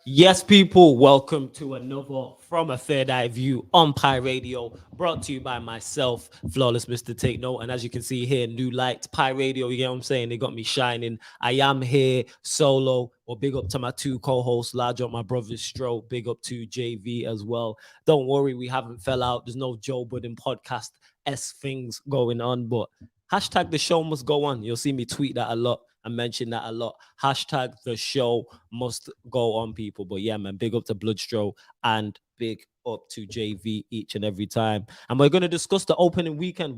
Yes, people, welcome to another From a Third Eye View on Pi Radio, brought to you by myself, Flawless Mr. Take Note. And as you can see here, new lights, Pi Radio, you get what I'm saying? They got me shining. I am here solo, or big up to my two co-hosts, large up my brother Stro, big up to JV as well. Don't worry, we haven't fell out. There's no Joe Budden podcast things going on, but hashtag the show must go on. You'll see me tweet that a lot and mention that a lot. Hashtag the show must go on, people. But yeah, man, big up to Bloodstro and big up to JV each and every time. And we're going to discuss the opening weekend.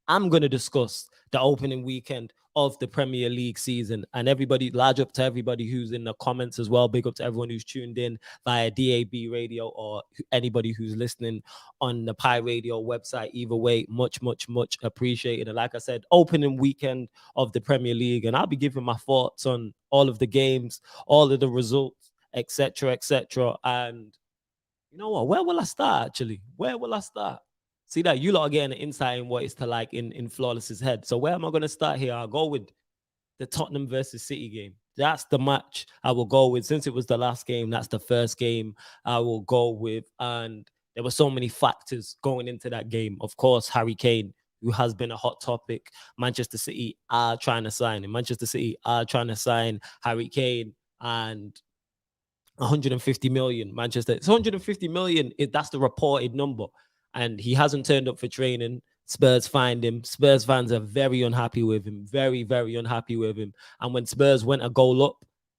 I'm going to discuss the opening weekend of the Premier League season. And everybody, large up to everybody who's in the comments as well. Big up to everyone who's tuned in via DAB radio or anybody who's listening on the Pi Radio website. Either way, much, much, much appreciated. And like I said, opening weekend of the Premier League. And I'll be giving my thoughts on all of the games, all of the results, etc., etc. And you know what? Where will I start, actually? Where will I start? See that you lot are getting an insight in what it's to like in Flawless's head. So where am I going to start here? I'll go with the Tottenham versus City game. That's the match I will go with. Since it was the last game, that's the first game I will go with. And there were so many factors going into that game. Of course, Harry Kane, who has been a hot topic. Manchester City are trying to sign him. Manchester City are trying to sign Harry Kane, and 150 million Manchester. It's 150 million. That's the reported number. And he hasn't turned up for training. Spurs find him. Spurs fans are very unhappy with him. Very, very unhappy with him. And when Spurs went a goal up,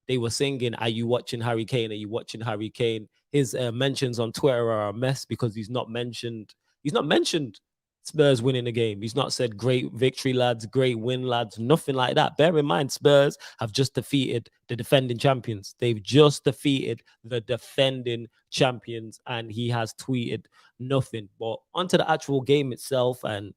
they were singing, "Are you watching Harry Kane? Are you watching Harry Kane?" His mentions on Twitter are a mess because he's not mentioned. He's not mentioned Spurs winning the game. He's not said great victory, lads, great win, lads, nothing like that. Bear in mind, Spurs have just defeated the defending champions. They've just defeated the defending champions, and he has tweeted nothing. But onto the actual game itself, and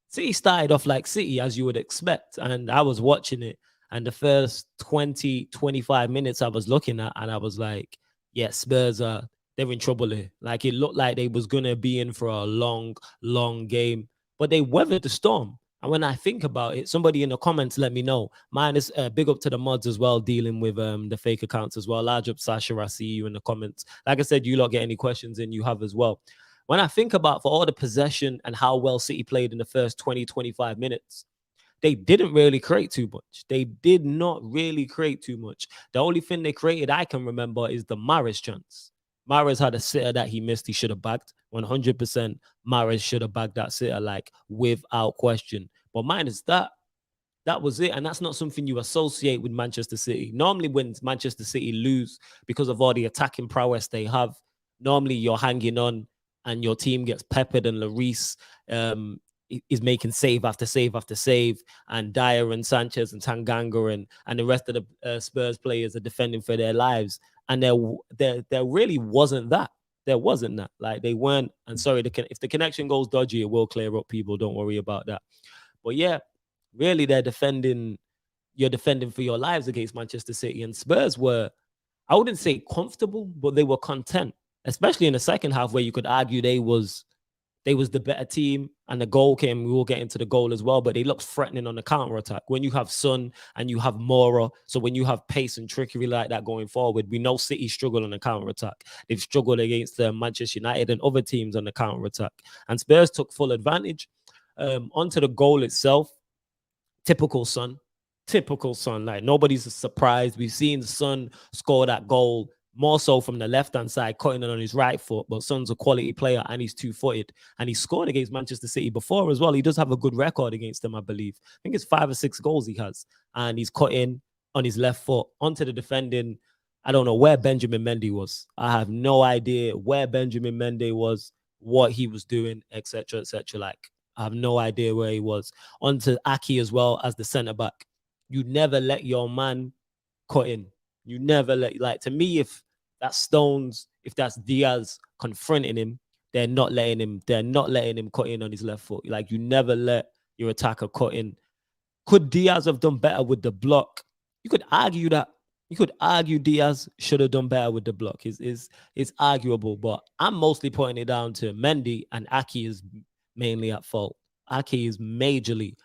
City started off like City, as you would expect. And I was watching it, and the first 20, 25 minutes I was looking at, and I was like, yeah, Spurs are they're in trouble here. Like it looked like they was gonna be in for a long, long game, but they weathered the storm. And when I think about it, somebody in the comments let me know. Mine is big up to the mods as well, dealing with the fake accounts as well. Large up, Sasha. I see you in the comments. Like I said, you lot get any questions in, you have as well. When I think about for all the possession and how well City played in the first 20, 25 minutes, they didn't really create too much. They did not really create too much. The only thing they created I can remember is the Mahrez chance. Mahrez had a sitter that he missed. He should have bagged 100%. Mahrez should have bagged that sitter, like without question. But minus that, that was it. And that's not something you associate with Manchester City. Normally, when Manchester City lose because of all the attacking prowess they have, normally you're hanging on and your team gets peppered, and Lloris is making save after save after save, and Dyer and Sanchez and Tanganga and the rest of the Spurs players are defending for their lives. And there really wasn't that. There wasn't that. Like they weren't. And sorry, if the connection goes dodgy, it will clear up, people. Don't worry about that. But yeah, really, they're defending. You're defending for your lives against Manchester City, and Spurs were, I wouldn't say comfortable, but they were content, especially in the second half where you could argue they was the better team, and the goal came. We will get into the goal as well, but they looked threatening on the counter attack. When you have Son and you have Mora, so when you have pace and trickery like that going forward, we know City struggle on the counter attack. They've struggled against Manchester United and other teams on the counter attack, and Spurs took full advantage. Onto the goal itself, typical Son. Like nobody's surprised. We've seen Son score that goal more so from the left-hand side, cutting it on his right foot. But Son's a quality player and he's two-footed. And he scored against Manchester City before as well. He does have a good record against them, I believe. I think it's 5 or 6 goals he has. And he's cut in on his left foot onto the defending. I don't know where Benjamin Mendy was. I have no idea where Benjamin Mendy was, what he was doing, etc., etc. Like, I have no idea where he was. Onto Aki as well as the centre-back. You never let your man cut in. You never let, like, to me, if that's Stones, if that's Diaz confronting him, they're not letting him cut in on his left foot. Like, you never let your attacker cut in. Could Diaz have done better with the block? You could argue that. You could argue Diaz should have done better with the block. It's arguable, but I'm mostly putting it down to Mendy, and Aki is mainly at fault. Aki is majorly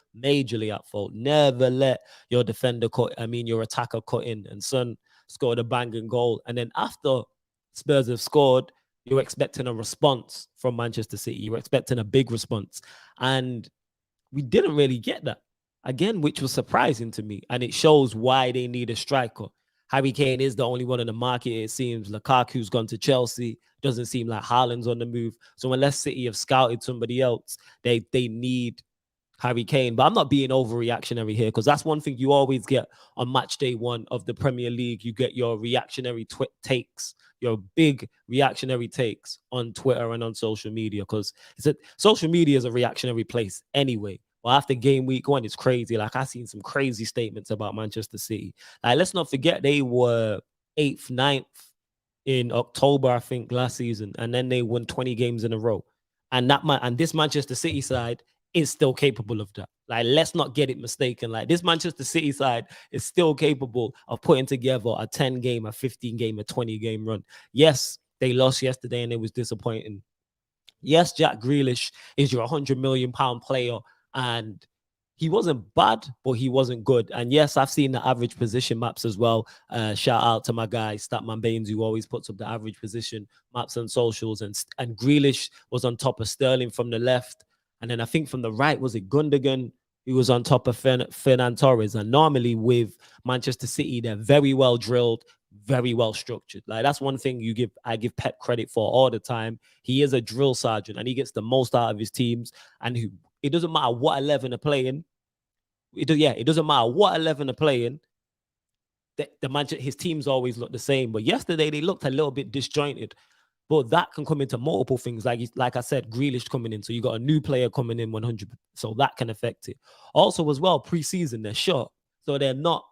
at fault. Never let your defender your attacker cut in. And Son, scored a banging goal. And then after Spurs have scored, you're expecting a response from Manchester City. You're expecting a big response. And we didn't really get that again, which was surprising to me. And it shows why they need a striker. Harry Kane is the only one in the market. It seems Lukaku's gone to Chelsea. Doesn't seem like Haaland's on the move. So unless City have scouted somebody else, they need Harry Kane. But I'm not being overreactionary here, because that's one thing you always get on match day one of the Premier League. You get your reactionary takes, your big reactionary takes on Twitter and on social media, because social media is a reactionary place anyway. Well, after game week one, it's crazy. Like, I've seen some crazy statements about Manchester City. Like, let's not forget they were 8th, 9th in October, I think, last season, and then they won 20 games in a row. And this Manchester City side is still capable of that. Like, let's not get it mistaken. Like, this Manchester City side is still capable of putting together a 10 game, a 15 game, a 20 game run. Yes, they lost yesterday and it was disappointing. Yes, Jack Grealish is your £100 million player, and he wasn't bad, but he wasn't good. And yes, I've seen the average position maps as well. Shout out to my guy, Statman Baines, who always puts up the average position maps on socials. And Grealish was on top of Sterling from the left. And then I think from the right, was it Gundogan, who was on top of Fernan Torres. And normally with Manchester City, they're very well drilled, very well structured. Like, that's one thing I give Pep credit for all the time. He is a drill sergeant, and he gets the most out of his teams. And it doesn't matter what 11 are playing. It doesn't matter what 11 are playing. His teams always look the same. But yesterday they looked a little bit disjointed. But that can come into multiple things. Like I said, Grealish coming in. So you got a new player coming in 100. So that can affect it. Also, as well, preseason, they're short. So they're not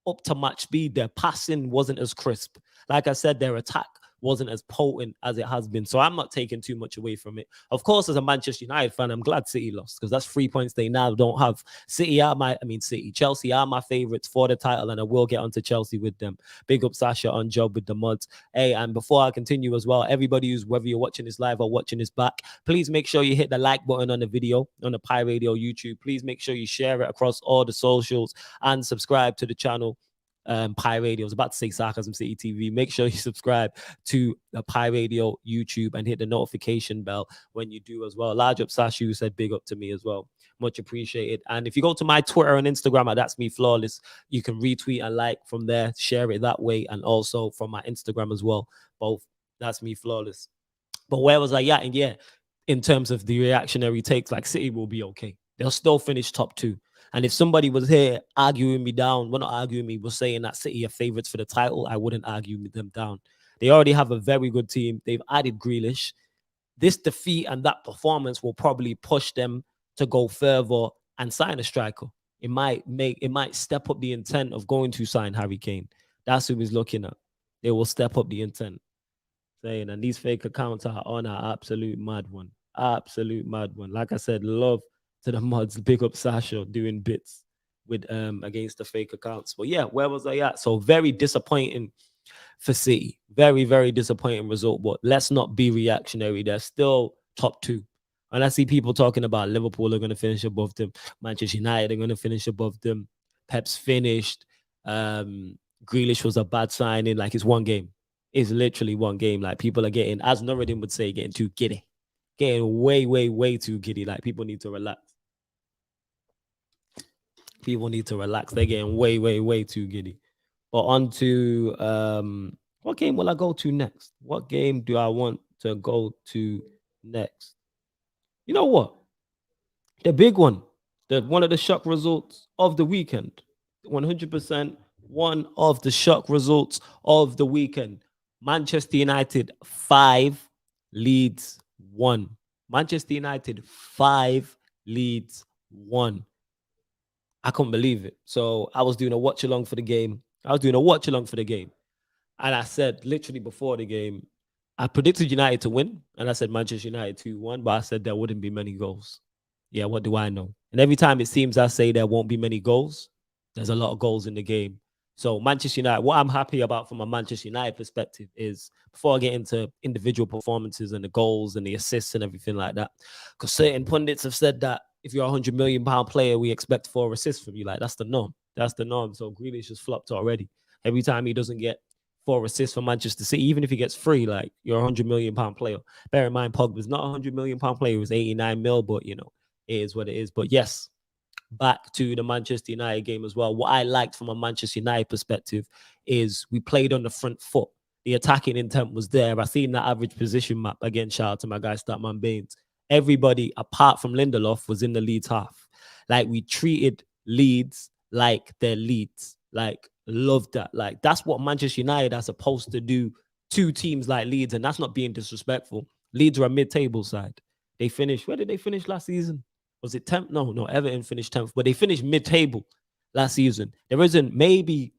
up to match speed. Their passing wasn't as crisp. Like I said, their attack wasn't as potent as it has been. So I'm not taking too much away from it. Of course, as a Manchester United fan, I'm glad City lost, because that's 3 points they now don't have. Chelsea are my favorites for the title, and I will get onto Chelsea with them. Big up Sasha on job with the mods. Hey, and before I continue as well, everybody whether you're watching this live or watching this back, please make sure you hit the like button on the video on the Pi Radio YouTube. Please make sure you share it across all the socials and subscribe to the channel. Pi Radio. I was about to say Sarcasm City TV. Make sure you subscribe to the Pi Radio YouTube and hit the notification bell when you do as well. Large up Sasha, who said big up to me as well. Much appreciated. And if you go to my Twitter and Instagram, That's Me Flawless, you can retweet and like from there, share it that way, and also from my Instagram as well. Both That's Me Flawless. But where was I at? And yeah, in terms of the reactionary takes, like, City will be okay. They'll still finish top 2. And if somebody was here arguing me down, well, not arguing me, was saying that City are favorites for the title, I wouldn't argue them down. They already have a very good team. They've added Grealish. This defeat and that performance will probably push them to go further and sign a striker. It might step up the intent of going to sign Harry Kane. That's who he's looking at. They will step up the intent. Saying, and these fake accounts are on an absolute mad one. Absolute mad one. Like I said, love to the mods. Big up Sasha doing bits with against the fake accounts. But yeah, where was I at? So very disappointing for City. Very, very disappointing result. But let's not be reactionary. They're still top 2. And I see people talking about Liverpool are going to finish above them. Manchester United are going to finish above them. Pep's finished. Grealish was a bad signing. Like, it's one game. It's literally one game. Like, people are getting, as Nuruddin would say, getting too giddy. Getting way, way, way too giddy. Like, people need to relax. People need to relax. They're getting way, way, way too giddy. But on to what game will I go to next? What game do I want to go to next? You know what? The big one. One of the shock results of the weekend. 100% one of the shock results of the weekend. Manchester United 5, Leeds 1. Manchester United 5, Leeds 1. I couldn't believe it. So I was doing a watch along for the game. And I said, literally before the game, I predicted United to win. And I said Manchester United 2-1, but I said there wouldn't be many goals. Yeah, what do I know? And every time it seems I say there won't be many goals, there's a lot of goals in the game. So Manchester United, what I'm happy about from a Manchester United perspective is, before I get into individual performances and the goals and the assists and everything like that, because certain pundits have said that if you're a £100 million player, we expect 4 assists from you. Like, that's the norm. So Grealish has flopped already. Every time he doesn't get 4 assists for Manchester City, even if he gets 3, like, you're a £100 million player. Bear in mind, Pogba's not a £100 million player. It was 89 mil, but, you know, it is what it is. But yes, back to the Manchester United game as well. What I liked from a Manchester United perspective is we played on the front foot. The attacking intent was there. I seen that average position map. Again, shout out to my guy, Statman Baines. Everybody, apart from Lindelof, was in the Leeds half. Like, we treated Leeds like they're Leeds. Like, love that. Like, that's what Manchester United are supposed to do to teams like Leeds, and that's not being disrespectful. Leeds are a mid-table side. They finished, where did they finish last season? Was it 10th? No, Everton finished 10th, but they finished mid-table last season. There isn't maybe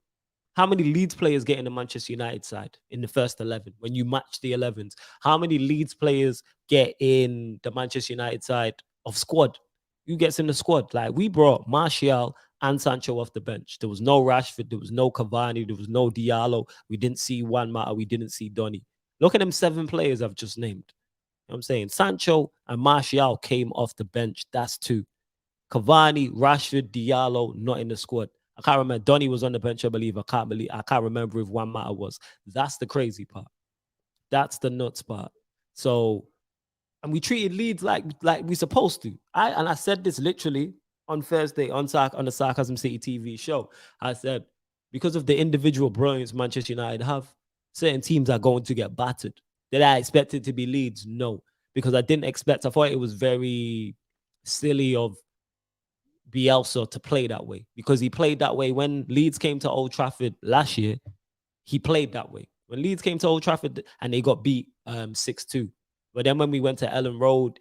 how many Leeds players get in the Manchester United side in the first 11 when you match the 11s? How many Leeds players get in the Manchester United side of squad? Who gets in the squad? Like, we brought Martial and Sancho off the bench. There was no Rashford. There was no Cavani. There was no Diallo. We didn't see Juan Mata. We didn't see Donny. Look at them 7 players I've just named. You know what I'm saying? Sancho and Martial came off the bench. That's 2. Cavani, Rashford, Diallo, not in the squad. I can't remember. Donny was on the bench, I believe. I can't remember if Juan Mata was. That's the crazy part. That's the nuts part. So, and we treated Leeds like we're supposed to. I said this literally on Thursday on the Sarcasm City TV show. I said, because of the individual brilliance Manchester United have, certain teams are going to get battered. Did I expect it to be Leeds? No, because I thought it was very silly of Bielsa to play that way, because he played that way when Leeds came to Old Trafford last year. He played that way when Leeds came to Old Trafford and they got beat 6-2. But then when we went to Ellen Road,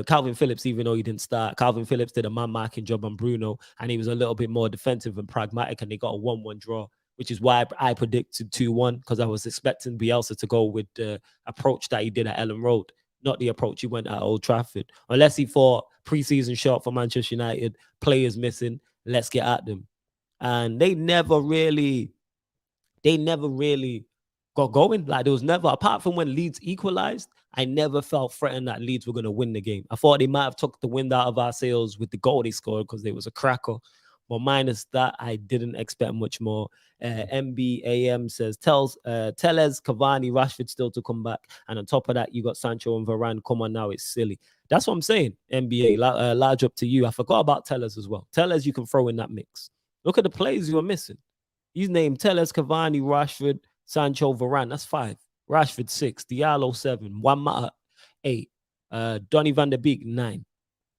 Calvin Phillips, even though he didn't start, Calvin Phillips did a man-marking job on Bruno, and he was a little bit more defensive and pragmatic, and they got a 1-1 draw, which is why I predicted 2-1, because I was expecting Bielsa to go with the approach that he did at Ellen Road, not the approach he went at Old Trafford. Unless he thought preseason shot for Manchester United, players missing, let's get at them. And they never really got going. Like, there was never, apart from when Leeds equalized, I never felt threatened that Leeds were going to win the game. I thought they might have took the wind out of our sails with the goal they scored because they was a cracker. But minus that, I didn't expect much more. MBAM says, Tellez, Cavani, Rashford still to come back. And on top of that, you got Sancho and Varane. Come on now, it's silly. That's what I'm saying, NBA. Large up to you. I forgot about Tellez as well. Tellez you can throw in that mix. Look at the players you are missing. He's named Tellez, Cavani, Rashford, Sancho, Varane. That's 5. Rashford, 6. Diallo, 7. Juan Mata, 8. Donny van der Beek, 9.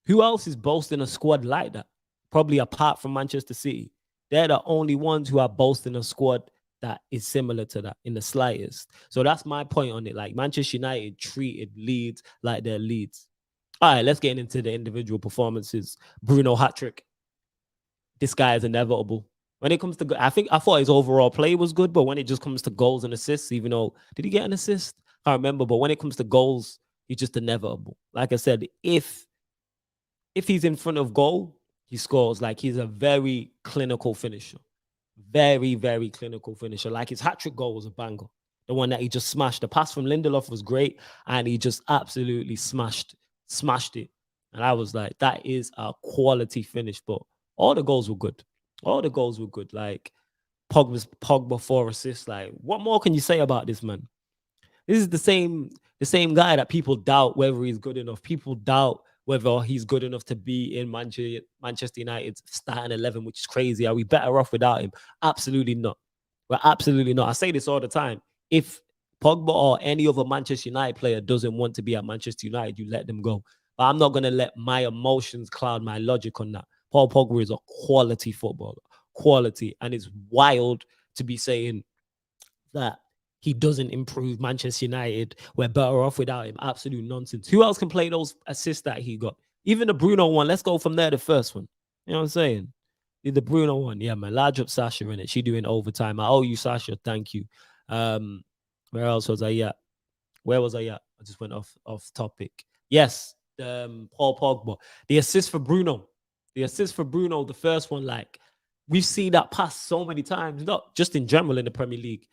Who else is boasting a squad like that? Probably apart from Manchester City. They're the only ones who are boasting a squad that is similar to that in the slightest. So that's my point on it. Like, Manchester United treated Leeds like they're Leeds. All right, let's get into the individual performances. Bruno hat-trick. This guy is inevitable. When it comes to, I thought his overall play was good, but when it just comes to goals and assists, even though, did he get an assist? I can't remember, but when it comes to goals, he's just inevitable. Like I said, if he's in front of goal, he scores. Like, he's a very clinical finisher. Very, very clinical finisher. Like, his hat-trick goal was a banger. The one that he just smashed. The pass from Lindelof was great, and he just absolutely smashed it. And I was like, that is a quality finish, but all the goals were good. All the goals were good. Like, Pogba 4 assists. Like, what more can you say about this man? This is the same guy that people doubt whether he's good enough. People doubt whether he's good enough to be in Manchester United's starting 11, which is crazy. Are we better off without him? Absolutely not. We're absolutely not. I say this all the time. If Pogba or any other Manchester United player doesn't want to be at Manchester United, you let them go. But I'm not going to let my emotions cloud my logic on that. Paul Pogba is a quality footballer. Quality. And it's wild to be saying that he doesn't improve Manchester United. We're better off without him. Absolute nonsense. Who else can play those assists that he got? Even the Bruno one. Let's go from there, the first one. You know what I'm saying? The Bruno one. Yeah, man. Large up Sasha in it. She doing overtime. I owe you, Sasha. Thank you. Where else was I at? Where was I at? I just went off topic. Yes, Paul Pogba. The assist for Bruno. The first one, like, we've seen that pass so many times, not just in general in the Premier League,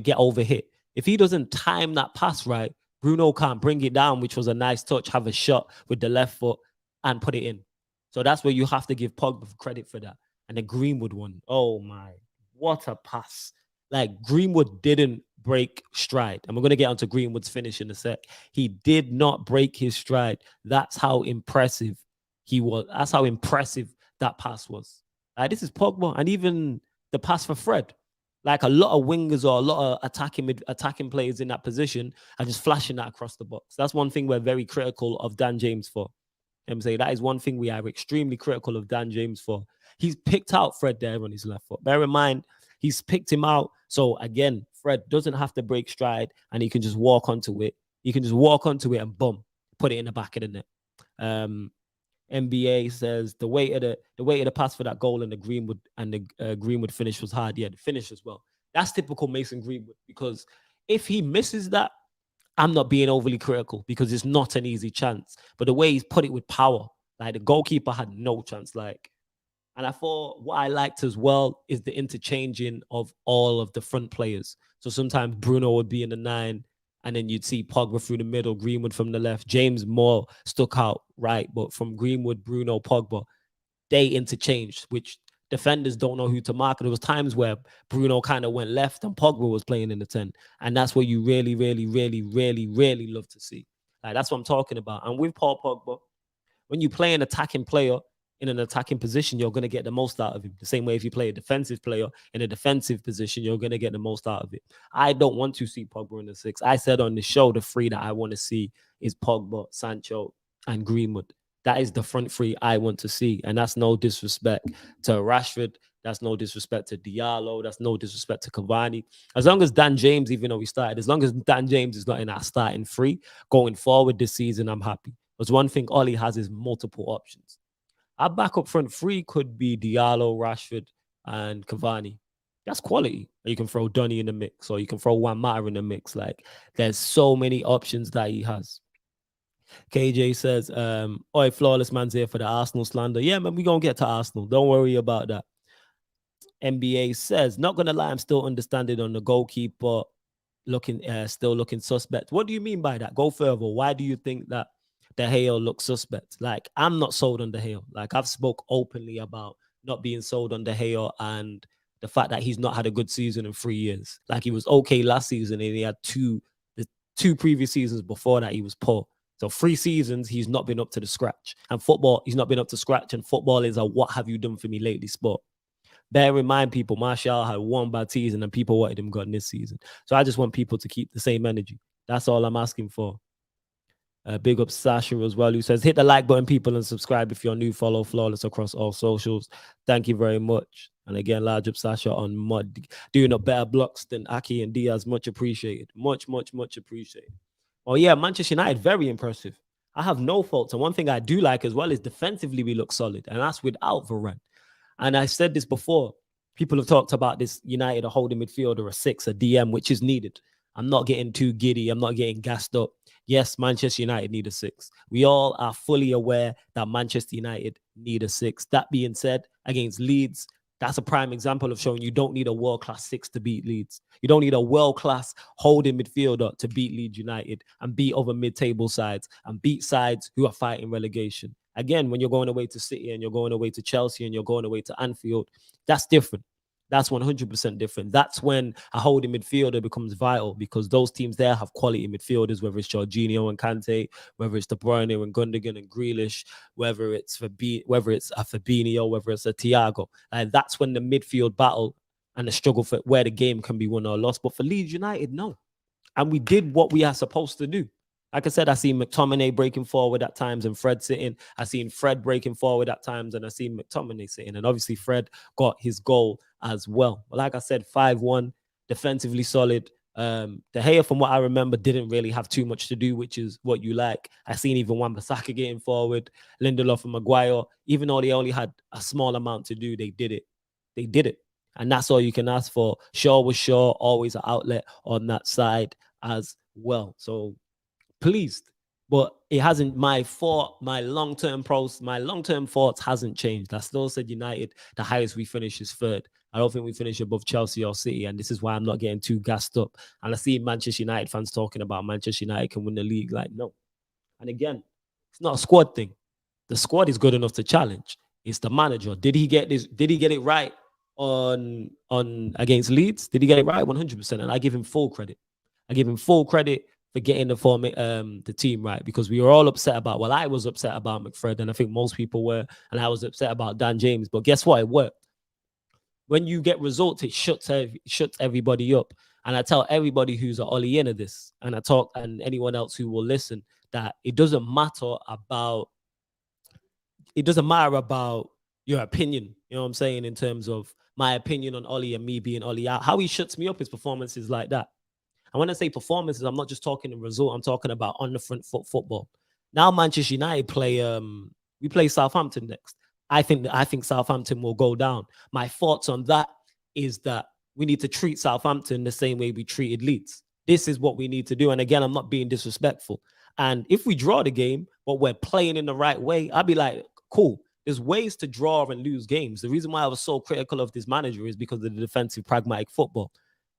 get overhit. If he doesn't time that pass right, Bruno can't bring it down, which was a nice touch, have a shot with the left foot and put it in. So that's where you have to give Pogba credit for that. And the Greenwood one, oh my, what a pass. Like Greenwood didn't break stride. And we're going to get onto Greenwood's finish in a sec. He did not break his stride. That's how impressive he was. That's how impressive that pass was. This is Pogba. And even the pass for Fred. Like a lot of wingers or a lot of attacking players in that position are just flashing that across the box. That's one thing we're very critical of Dan James for. I'm saying that is one thing we are extremely critical of Dan James for. He's picked out Fred there on his left foot. Bear in mind, he's picked him out. So again, Fred doesn't have to break stride and he can just walk onto it. He can just walk onto it and boom, put it in the back of the net. NBA says the weight of the pass for that goal and the Greenwood finish was hard. Yeah, the finish as well. That's typical Mason Greenwood, because if he misses that, I'm not being overly critical because it's not an easy chance. But the way he's put it with power, like the goalkeeper had no chance. And I thought what I liked as well is the interchanging of all of the front players. So sometimes Bruno would be in the 9, and then you'd see Pogba through the middle, Greenwood from the left. James more stuck out right, but from Greenwood, Bruno, Pogba, they interchanged, which defenders don't know who to mark. There was times where Bruno kind of went left and Pogba was playing in the 10. And that's what you really, really, really, really, really love to see. Like, that's what I'm talking about. And with Paul Pogba, when you play an attacking player in an attacking position, you're going to get the most out of him. The same way if you play a defensive player in a defensive position, you're going to get the most out of it. I don't want to see Pogba in the 6. I said on the show, the 3 that I want to see is Pogba, Sancho, and Greenwood. That is the front 3 I want to see. And that's no disrespect to Rashford. That's no disrespect to Diallo. That's no disrespect to Cavani. As long as Dan James, even though he started, as long as Dan James is not in our starting 3 going forward this season, I'm happy. Because one thing Ollie has is multiple options. Our backup front 3 could be Diallo, Rashford, and Cavani. That's quality. You can throw Donny in the mix, or you can throw Juan Mata in the mix. Like, there's so many options that he has. KJ says, oi, Flawless Man's here for the Arsenal slander. Yeah, man, we're going to get to Arsenal. Don't worry about that. NBA says, not going to lie, I'm still understanding on the goalkeeper still looking suspect. What do you mean by that? Go further. Why do you think that De Gea looks suspect? Like, I'm not sold on De Gea. Like, I've spoke openly about not being sold on De Gea and the fact that he's not had a good season in 3 years. Like, he was okay last season and he had the 2 previous seasons before that he was poor. So 3 seasons, he's not been up to the scratch. And football, he's not been up to scratch. And football is a what have you done for me lately sport. Bear in mind, people, Martial had one bad season and people wanted him gone this season. So I just want people to keep the same energy. That's all I'm asking for. Big up Sasha as well, who says, hit the like button, people, and subscribe if you're new. Follow Flawless across all socials. Thank you very much. And again, large up Sasha on Mud, doing up better blocks than Aki and Diaz. Much appreciated. Much, much, much appreciated. Oh, yeah, Manchester United, very impressive. I have no faults. And one thing I do like as well is defensively we look solid. And that's without Varane. And I said this before. People have talked about this United, a holding midfielder, a 6, a DM, which is needed. I'm not getting too giddy. I'm not getting gassed up. Yes, Manchester United need a 6. We all are fully aware that Manchester United need a 6. That being said, against Leeds, that's a prime example of showing you don't need a world-class 6 to beat Leeds. You don't need a world-class holding midfielder to beat Leeds United and beat other mid-table sides and beat sides who are fighting relegation. Again, when you're going away to City and you're going away to Chelsea and you're going away to Anfield, that's different. That's 100% different. That's when a holding midfielder becomes vital, because those teams there have quality midfielders, whether it's Jorginho and Kante, whether it's De Bruyne and Gundogan and Grealish, whether it's a Fabinho, whether it's a Thiago. That's when the midfield battle and the struggle for where the game can be won or lost. But for Leeds United, no. And we did what we are supposed to do. Like I said, I seen McTominay breaking forward at times and Fred sitting. I seen Fred breaking forward at times and I seen McTominay sitting. And obviously Fred got his goal as well. But like I said, 5-1, defensively solid. De Gea, from what I remember, didn't really have too much to do, which is what you like. I seen even Wan-Bissaka getting forward, Lindelof and Maguire. Even though they only had a small amount to do, they did it. They did it. And that's all you can ask for. Shaw was Shaw, always an outlet on that side as well. So pleased, but it hasn't. My long-term thoughts hasn't changed. I still said United, the highest we finish is 3rd. I don't think we finish above Chelsea or City, and this is why I'm not getting too gassed up. And I see Manchester United fans talking about Manchester United can win the league. Like, no. And again, it's not a squad thing. The squad is good enough to challenge. It's the manager. Did he get this? Did he get it right on against Leeds. Did he get it right? 100%. And I give him full credit. I give him full credit for getting the team right, because we were all upset about, well, I was upset about McFred, and I think most people were, and I was upset about Dan James. But guess what? It worked. When you get results, it shuts everybody up. And I tell everybody who's an Ollie in of this, and and anyone else who will listen, that it doesn't matter about your opinion. You know what I'm saying? In terms of my opinion on Ollie and me being Ollie out, how he shuts me up is performances like that. And when I say performances, I'm not just talking the result. I'm talking about on the front foot football. Now Manchester United we play Southampton next. I think Southampton will go down. My thoughts on that is that we need to treat Southampton the same way we treated Leeds. This is what we need to do. And again, I'm not being disrespectful. And if we draw the game, but we're playing in the right way, I'd be like, cool. There's ways to draw and lose games. The reason why I was so critical of this manager is because of the defensive pragmatic football.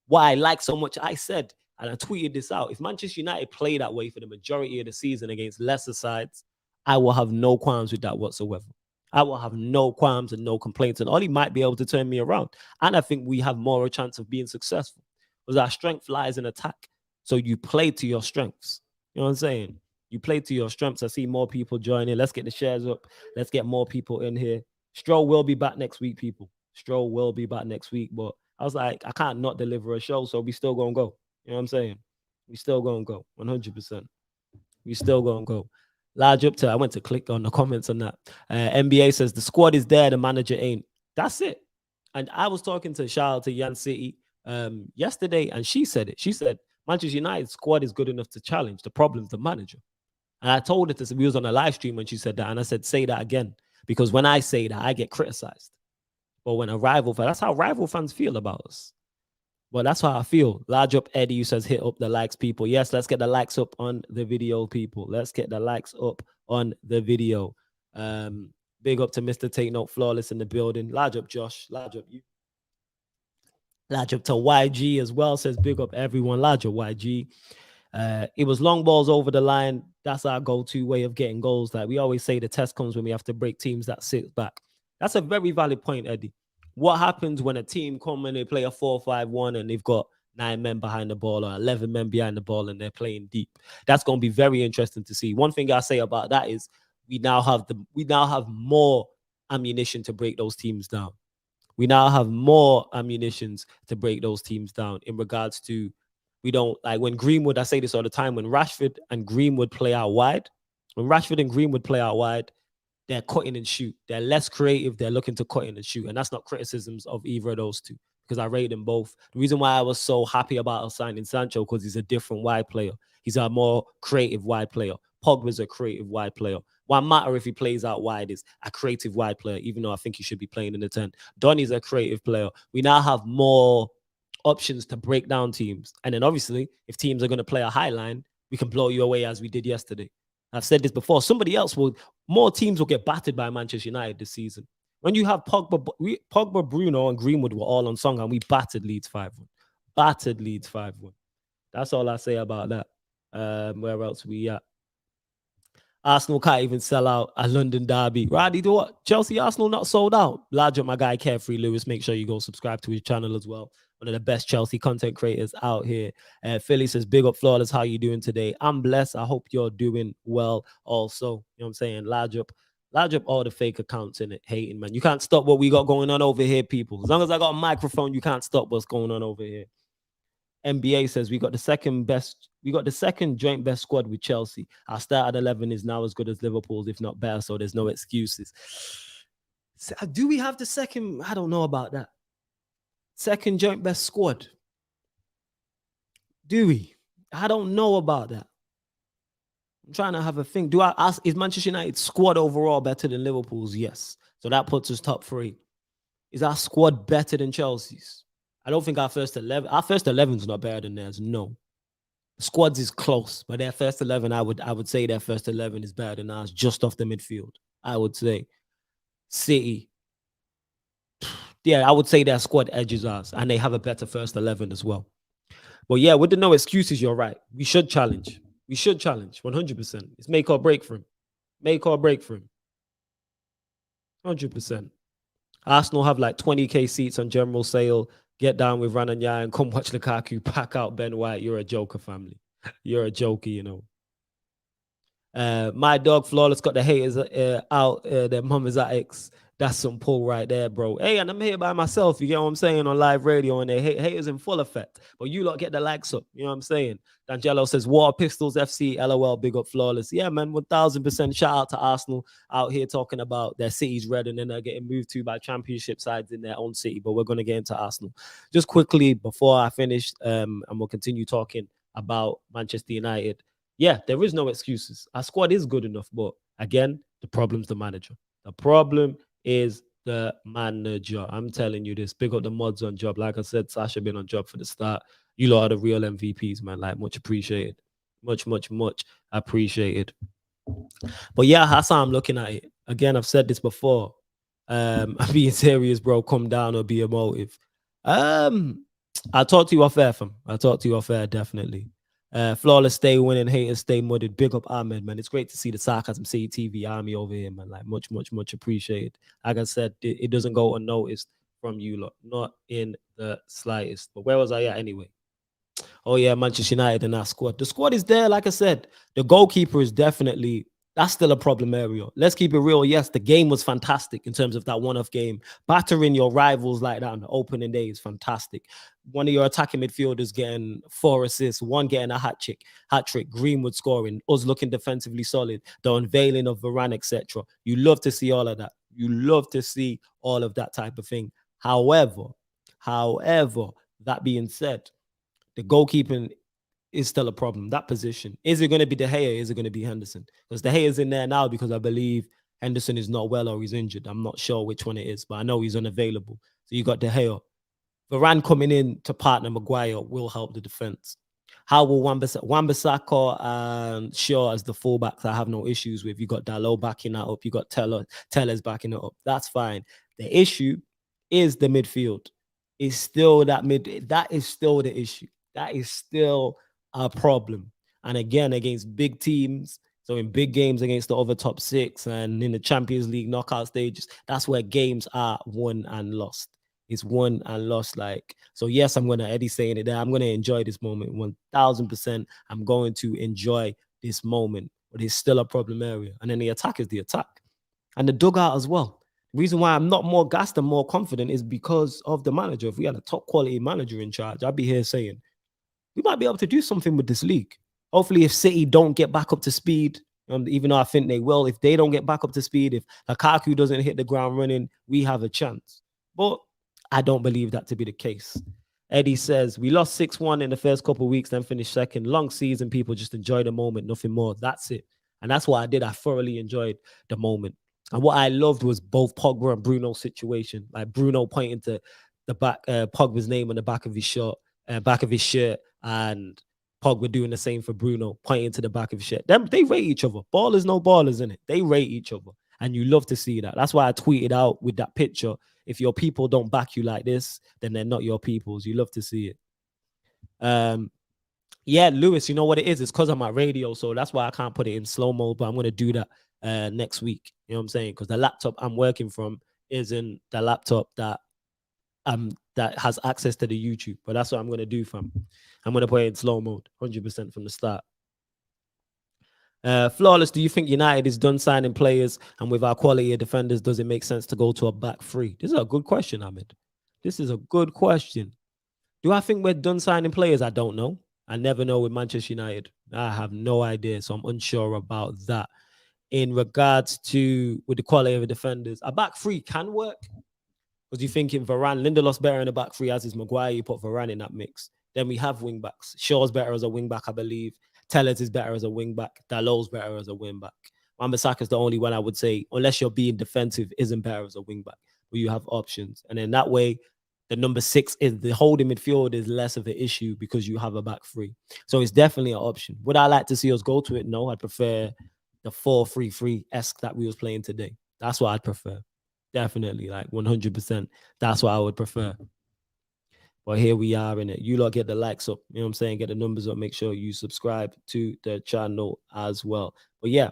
What I like so much, I said, and I tweeted this out, if Manchester United play that way for the majority of the season against lesser sides, I will have no qualms with that whatsoever. I will have no qualms and no complaints. And Ollie might be able to turn me around. And I think we have more a chance of being successful, because our strength lies in attack. So you play to your strengths. You know what I'm saying? You play to your strengths. I see more people joining. Let's get the shares up. Let's get more people in here. Stroll will be back next week, people. Stroll will be back next week. But I was like, I can't not deliver a show, so we still gonna go. You know what I'm saying? We still gonna go, 100%. We still gonna go. Large up to, I went to click on the comments on that. NBA says the squad is there, the manager ain't. That's it. And I was talking to shout out to Yan City yesterday, and she said it. She said Manchester United squad is good enough to challenge. The problem's the manager. And I told her this. We was on a live stream when she said that, and I said, say that again, because when I say that, I get criticized. But when a rival fan, that's how rival fans feel about us. Well, that's how I feel. Large up Eddie, who says hit up the likes, people. Yes, let's get the likes up on the video, people. Let's get the likes up on the video. Big up to Mr. Take Note Flawless in the building. Large up Josh. Large up you. Large up to YG as well. Says big up everyone. Large up YG. It was long balls over the line. That's our go-to way of getting goals. Like we always say, the test comes when we have to break teams that sit back. That's a very valid point, Eddie. What happens when a team come and they play a 4-5-1 and they've got 9 men behind the ball or 11 men behind the ball and they're playing deep? That's going to be very interesting to see. One thing I say about that is we now have more ammunition to break those teams down. We now have more ammunitions to break those teams down in regards to, we don't, like when Greenwood, I say this all the time, when Rashford and Greenwood play out wide, they're cutting and shoot. They're less creative. They're looking to cut in and shoot. And that's not criticisms of either of those two, because I rate them both. The reason why I was so happy about us signing Sancho, because he's a different wide player. He's a more creative wide player. Pogba's a creative wide player. What matter if he plays out wide is a creative wide player, even though I think he should be playing in the 10. Donny's a creative player. We now have more options to break down teams. And then obviously, if teams are going to play a high line, we can blow you away as we did yesterday. I've said this before. More teams will get battered by Manchester United this season. When you have Pogba, Bruno, and Greenwood were all on song, and we battered Leeds 5-1. That's all I say about that. Where else we at? Arsenal can't even sell out a London derby. Roddy, do what? Chelsea, Arsenal not sold out. Large up my guy, Carefree Lewis. Make sure you go subscribe to his channel as well. One of the best Chelsea content creators out here. Philly says, big up Flawless. How you doing today? I'm blessed. I hope you're doing well also. You know what I'm saying? Large up all the fake accounts in it. Hating, man. You can't stop what we got going on over here, people. As long as I got a microphone, you can't stop what's going on over here. NBA says we got the second joint best squad with Chelsea. Our start at 11 is now as good as Liverpool's, if not better, so there's no excuses. Do we have the second? I don't know about that. Second joint best squad. Do we? I don't know about that. I'm trying to have a think. Do I ask, is Manchester United's squad overall better than Liverpool's? Yes. So that puts us top 3. Is our squad better than Chelsea's? I don't think our first 11 is not better than theirs. No. The squads is close, but their first 11, I would say their first 11 is better than ours, just off the midfield. I would say. City. Yeah, I would say their squad edges ours, and they have a better first 11 as well. But yeah, with the no excuses, you're right. We should challenge. 100%. It's make or break for him. 100%. Arsenal have like 20k seats on general sale. Get down with Rananya and come watch Lukaku pack out Ben White. You're a joker, family. You're a joker, you know. My dog Flawless got the haters out. Their mum is at X. That's some pull right there, bro. Hey, and I'm here by myself. You get what I'm saying on live radio, and they haters in full effect. But you lot get the likes up. You know what I'm saying? D'Angelo says, "War Pistols FC, LOL, big up Flawless." Yeah, man, 1000%. Shout out to Arsenal out here talking about their city's red, and then they're getting moved to by championship sides in their own city. But we're gonna get into Arsenal just quickly before I finish, and we'll continue talking about Manchester United. Yeah, there is no excuses. Our squad is good enough, but again, the problem's the manager. The problem is the manager. I'm telling you this. Big up the mods on job. Like I said, Sasha been on job for the start. You lot are the real MVPs, man. Like, much appreciated. Much appreciated. But yeah, that's how I'm looking at it. Again, I've said this before. I'm being serious, bro. Come down or be emotive. I'll talk to you off air, fam. I'll talk to you off air, definitely. Flawless stay winning, haters stay mudded. Big up Ahmed, man. It's great to see the Sarcasm City TV army over here, man. Like, much appreciated. Like I said, it doesn't go unnoticed from you lot, not in the slightest. But where was I at anyway? Oh yeah, Manchester United and that squad. The squad is there, like I said. The goalkeeper is definitely, that's still a problem area. Let's keep it real. Yes, the game was fantastic in terms of that one-off game. Battering your rivals like that on the opening day is fantastic. One of your attacking midfielders getting 4 assists, one getting a hat trick, Greenwood scoring, us looking defensively solid, the unveiling of Varane, etc. You love to see all of that. You love to see all of that type of thing. However, that being said, the goalkeeping is still a problem. That position. Is it going to be De Gea? Is it going to be Henderson? Because De Gea is in there now because I believe Henderson is not well or he's injured. I'm not sure which one it is, but I know he's unavailable. So you got De Gea. Varane coming in to partner Maguire will help the defense. How will Wan-Bissaka and Shaw as the fullbacks? I have no issues with. You got Dalot backing that up. You got Tellers backing it up. That's fine. The issue is the midfield. It's still that That is still the issue. That is still a problem. And again, against big teams, so in big games against the other top 6 and in the Champions League knockout stages, that's where games are won and lost. It's won and lost. Like, so yes, I'm gonna Eddie saying it there. I'm gonna enjoy this moment 1000%. I'm going to enjoy this moment, but it's still a problem area. And then the attack is the attack, and the dugout as well. The reason why I'm not more gassed and more confident is because of the manager. If we had a top quality manager in charge, I'd be here saying we might be able to do something with this league. Hopefully, if City don't get back up to speed, even though I think they will, if they don't get back up to speed, if Lukaku doesn't hit the ground running, we have a chance. But I don't believe that to be the case. Eddie says, we lost 6-1 in the first couple of weeks, then finished second. Long season, people just enjoy the moment, nothing more. That's it. And that's what I did. I thoroughly enjoyed the moment. And what I loved was both Pogba and Bruno's situation. Like Bruno pointing to the back, Pogba's name on the back of his shirt, and Pogba doing the same for Bruno, pointing to the back of his shirt. They rate each other. Ballers, no ballers in it. They rate each other. And you love to see that. That's why I tweeted out with that picture. If your people don't back you like this, then they're not your peoples. You love to see it. Yeah, Lewis, you know what it is? It's because of my radio, so that's why I can't put it in slow mode, but I'm going to do that next week. You know what I'm saying? Because the laptop I'm working from isn't the laptop that has access to the YouTube. But that's what I'm going to do, fam. I'm going to put it in slow mode, 100% from the start. Flawless, do you think United is done signing players, and with our quality of defenders, does it make sense to go to a back three? This is a good question, Ahmed. This is a good question. Do I think we're done signing players? I don't know. I never know with Manchester United. I have no idea, so I'm unsure about that. In regards to with the quality of the defenders, a back three can work. Because you're thinking Varane, Lindelof's better in the back three, as is Maguire. You put Varane in that mix. Then we have wing backs. Shaw's better as a wing back, I believe. Tellers is better as a wing back. Dalot's better as a wing back. Wan-Bissaka's the only one I would say, unless you're being defensive, isn't better as a wing back. But you have options. And then that way, the number 6 is the holding midfield is less of an issue because you have a back three. So it's definitely an option. Would I like to see us go to it? No, I'd prefer the 4-3-3-esque that we was playing today. That's what I'd prefer. Definitely, like 100%. That's what I would prefer. But here we are in it. You lot get the likes up. You know what I'm saying? Get the numbers up. Make sure you subscribe to the channel as well. But yeah,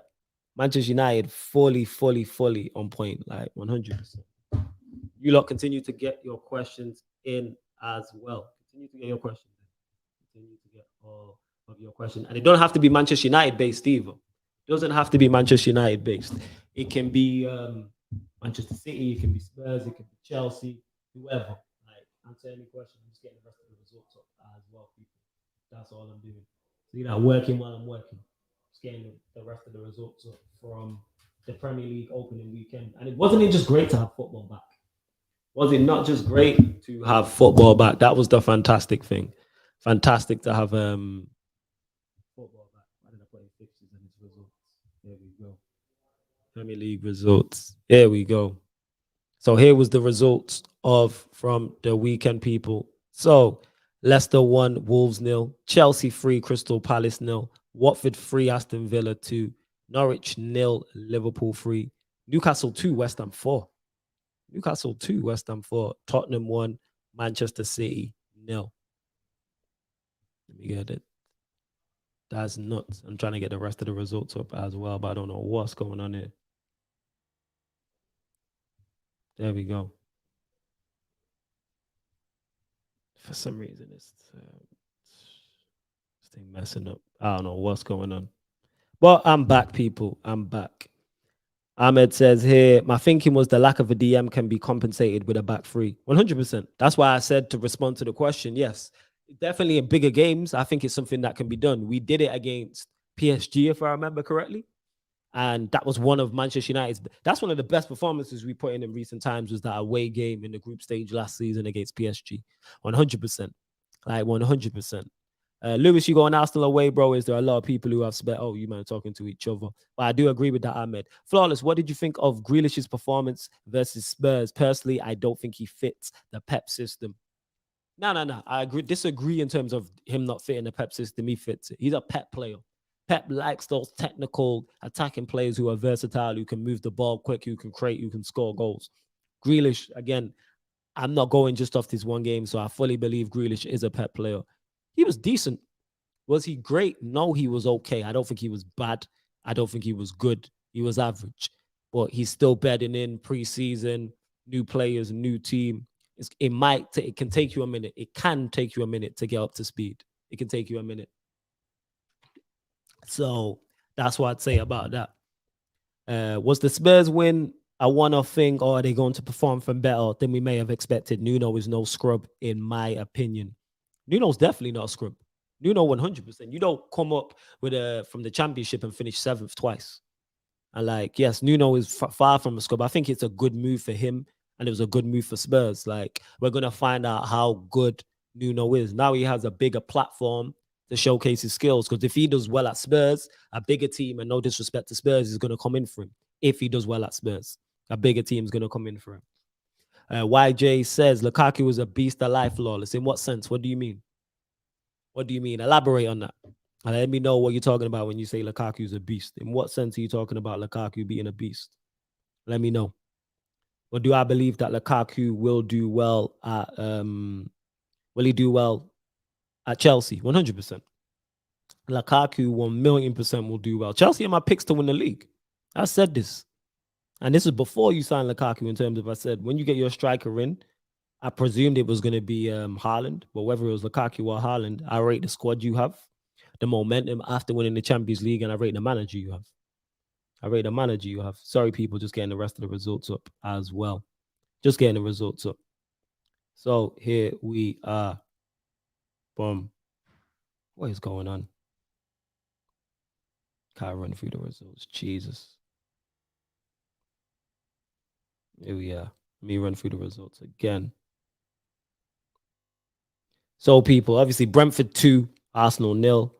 Manchester United fully on point, like 100%. You lot continue to get your questions in as well. Continue to get your questions in. Continue to get all of your questions. And it don't have to be Manchester United based either. It doesn't have to be Manchester United based. It can be Manchester City, it can be Spurs, it can be Chelsea, whoever. Like, answer any question. I'm just getting the rest of the results up as well, people. That's all I'm doing. See that working while I'm working. Just getting the rest of the results up from the Premier League opening weekend. And it wasn't just great to have football back. Was it not just great to have football back? That was the fantastic thing. Fantastic to have football back. Why did I put in fixtures and its results? There we go. Premier League results. There we go. So here was the results of from the weekend, people. So Leicester 1, Wolves 0, Chelsea 3, Crystal Palace 0, Watford 3, Aston Villa 2, Norwich 0, Liverpool 3, Newcastle 2, West Ham 4. Newcastle 2, West Ham 4, Tottenham 1, Manchester City 0. Let me get it. That's nuts. I'm trying to get the rest of the results up as well, but I don't know what's going on here. There we go. For some reason, it's thing messing up. I don't know what's going on. But I'm back, people. I'm back. Ahmed says here, my thinking was the lack of a DM can be compensated with a back three. 100%. That's why I said to respond to the question, yes, definitely in bigger games, I think it's something that can be done. We did it against PSG, if I remember correctly. And that was one of Manchester United's. That's one of the best performances we put in recent times, was that away game in the group stage last season against PSG. 100%. Like 100%. Lewis, you go on Arsenal away, bro. Is there a lot of people who have spent? Oh, you man talking to each other. But I do agree with that, Ahmed. Flawless, what did you think of Grealish's performance versus Spurs? Personally, I don't think he fits the Pep system. No. I disagree in terms of him not fitting the Pep system. He fits it. He's a Pep player. Pep likes those technical attacking players who are versatile, who can move the ball quick, who can create, who can score goals. Grealish, again, I'm not going just off this one game, so I fully believe Grealish is a Pep player. He was decent. Was he great? No, he was okay. I don't think he was bad. I don't think he was good. He was average. But he's still bedding in preseason, new players, new team. It can take you a minute. It can take you a minute to get up to speed. It can take you a minute. So that's what I'd say about that. Was the Spurs win a one-off thing, or are they going to perform from better than we may have expected? Nuno is no scrub, in my opinion. Nuno's definitely not a scrub. Nuno 100%. You don't come up with from the championship and finish 7th twice. And like, yes, Nuno is far from a scrub. I think it's a good move for him, and it was a good move for Spurs. Like, we're going to find out how good Nuno is. Now he has a bigger platform to showcase his skills, because if he does well at Spurs, a bigger team, and no disrespect to Spurs, is going to come in for him. If he does well at Spurs, a bigger team is going to come in for him. YJ says Lukaku is a beast alive, Flawless. In what sense? What do you mean? What do you mean? Elaborate on that. And let me know what you're talking about when you say Lukaku is a beast. In what sense are you talking about Lukaku being a beast? Let me know. Or do I believe that Lukaku will do well at will he do well at Chelsea? 100%. Lukaku 1,000,000% will do well. Chelsea are my picks to win the league. I said this. And this is before you sign Lukaku, in terms of, I said, when you get your striker in, I presumed it was going to be Haaland, but whether it was Lukaku or Haaland, I rate the squad you have, the momentum after winning the Champions League, and I rate the manager you have. Sorry, people, just getting the rest of the results up as well. Just getting the results up. So here we are. Boom. What is going on? Can't run through the results. Jesus. Here we are. Let me run through the results again. So, people, obviously, Brentford 2, Arsenal 0,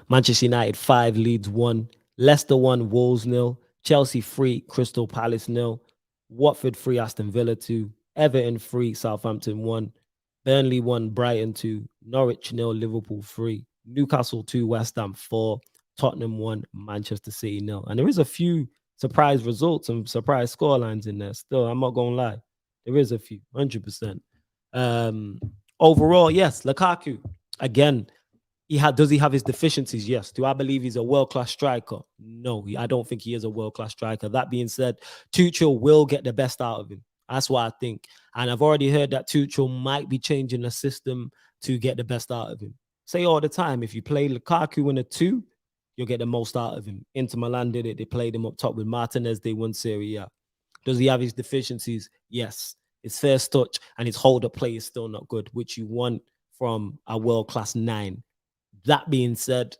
Manchester United 5, Leeds 1, Leicester 1, Wolves 0, Chelsea 3, Crystal Palace 0, Watford 3, Aston Villa 2, Everton 3, Southampton 1, Burnley 1, Brighton 2, Norwich 0, Liverpool 3, Newcastle 2, West Ham 4, Tottenham 1, Manchester City 0. And there is a few surprise results and surprise scorelines in there still. I'm not going to lie. There is a few, 100%. Overall, yes, Lukaku, again, does he have his deficiencies? Yes. Do I believe he's a world-class striker? No, I don't think he is a world-class striker. That being said, Tuchel will get the best out of him. That's what I think. And I've already heard that Tuchel might be changing the system to get the best out of him. Say all the time, if you play Lukaku in a 2, you'll get the most out of him. Inter Milan did it. They played him up top with Martinez. They won Serie A. Does he have his deficiencies? Yes. His first touch and his hold-up play is still not good, which you want from a world-class 9. That being said,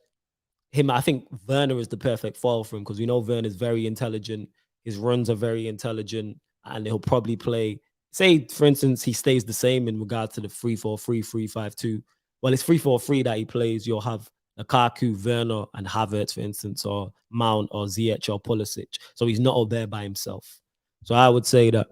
I think Werner is the perfect foil for him because we know Werner is very intelligent. His runs are very intelligent, and he'll probably play. Say, for instance, he stays the same in regard to the 3-4-3, 3-5-2. Well, it's 3-4-3 that he plays. You'll have Lukaku, Werner, and Havertz, for instance, or Mount, or Ziyech, or Pulisic. So he's not all there by himself. So I would say that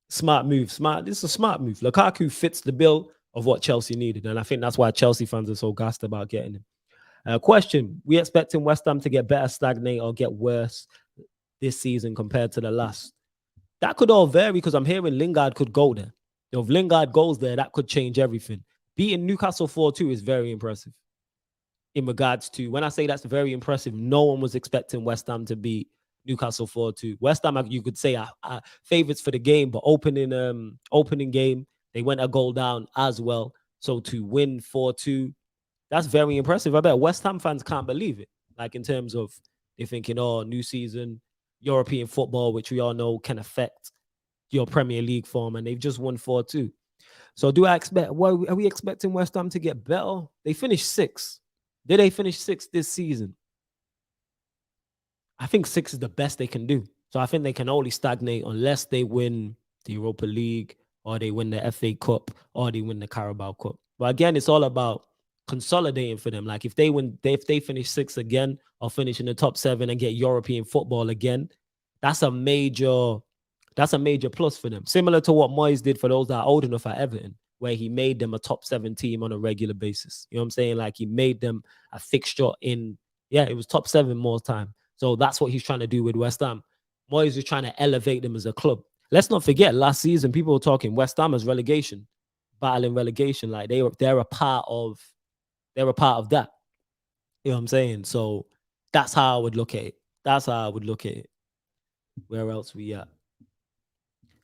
smart move. This is a smart move. Lukaku fits the bill of what Chelsea needed, and I think that's why Chelsea fans are so gassed about getting him. Question: we expecting West Ham to get better, stagnate, or get worse this season compared to the last? That could all vary because I'm hearing Lingard could go there. If Lingard goes there, that could change everything. Beating Newcastle 4-2 is very impressive. In regards to, when I say that's very impressive, no one was expecting West Ham to beat Newcastle 4-2. West Ham, you could say, are favorites for the game, but opening game, they went a goal down as well. So to win 4-2, that's very impressive. I bet West Ham fans can't believe it. Like, in terms of, they're thinking, oh, new season, European football, which we all know can affect your Premier League form, and they've just won 4-2. So do I expect, well, are we expecting West Ham to get better? They finished 6th. Did they finish 6th this season? I think 6 is the best they can do. So I think they can only stagnate unless they win the Europa League, or they win the FA Cup, or they win the Carabao Cup. But again, it's all about consolidating for them. Like, if they finish 6th again, or finish in the top 7 and get European football again, that's a major plus for them. Similar to what Moyes did for those that are old enough at Everton, where he made them a top 7 team on a regular basis. You know what I'm saying? Like, he made them a fixture it was top 7 more time. So that's what he's trying to do with West Ham. Moyes is trying to elevate them as a club. Let's not forget, last season, people were talking West Ham as relegation, battling relegation. Like, they're a part of that. You know what I'm saying? So that's how I would look at it. Where else we at?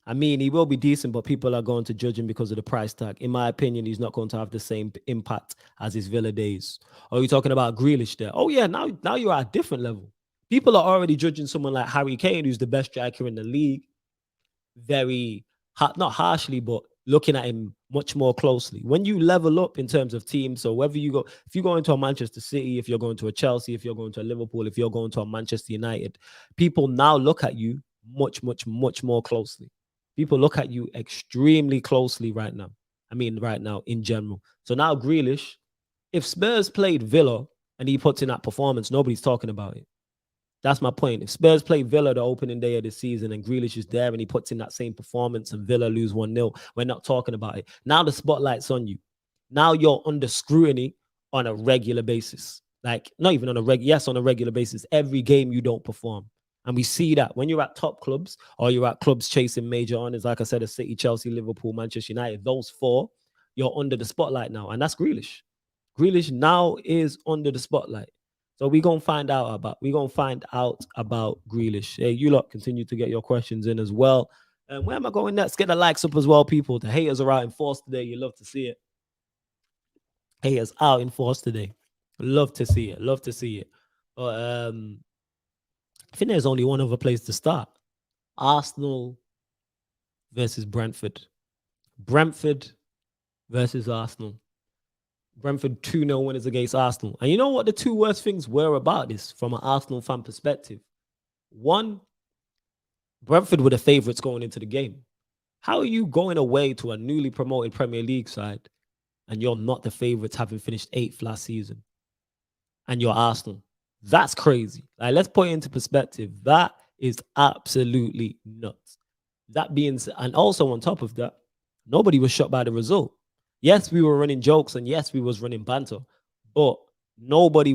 I mean, he will be decent, but people are going to judge him because of the price tag. In my opinion, he's not going to have the same impact as his Villa days. Are you talking about Grealish there? Oh yeah, now you're at a different level. People are already judging someone like Harry Kane, who's the best striker in the league, very not harshly, but looking at him much more closely. When you level up in terms of teams, so whether you go, if you go into a Manchester City, if you're going to a Chelsea, if you're going to a Liverpool, if you're going to a Manchester United, people now look at you much, much, much more closely. People look at you extremely closely right now. I mean, right now in general. So now Grealish, if Spurs played Villa and he puts in that performance, nobody's talking about it. That's my point. If Spurs play Villa the opening day of the season and Grealish is there and he puts in that same performance and Villa lose 1-0, we're not talking about it. Now the spotlight's on you. Now you're under scrutiny on a regular basis. Like, not even on a regular basis. Every game you don't perform. And we see that when you're at top clubs or you're at clubs chasing major honors, like I said, a City, Chelsea, Liverpool, Manchester United, those 4, you're under the spotlight now. And that's Grealish. Grealish now is under the spotlight. So we're going to find out about Grealish. Hey, you lot continue to get your questions in as well. And where am I going next? Get the likes up as well, people. The haters are out in force today. You love to see it. Haters out in force today. Love to see it. But I think there's only one other place to start. Arsenal versus Brentford. Brentford versus Arsenal. Brentford 2-0 winners against Arsenal. And you know what the 2 worst things were about this from an Arsenal fan perspective? One, Brentford were the favourites going into the game. How are you going away to a newly promoted Premier League side and you're not the favourites, having finished 8th last season? And you're Arsenal. That's crazy. Like, let's put it into perspective. That is absolutely nuts. That being said, and also on top of that, nobody was shocked by the result. Yes, we were running jokes and yes, we was running banter, but nobody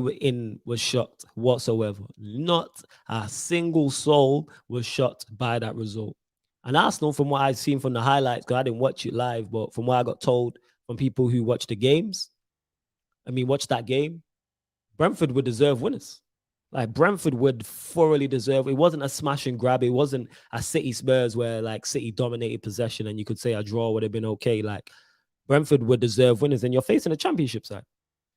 was shocked whatsoever. Not a single soul was shocked by that result. And Arsenal, from what I've seen from the highlights, because I didn't watch it live, but from what I got told from people who watch that game, Brentford would deserve winners. Like Brentford would thoroughly deserve. It wasn't a smash and grab. It wasn't a City Spurs where like City dominated possession and you could say a draw would have been okay. Like Brentford would deserve winners, and you're facing a championship side.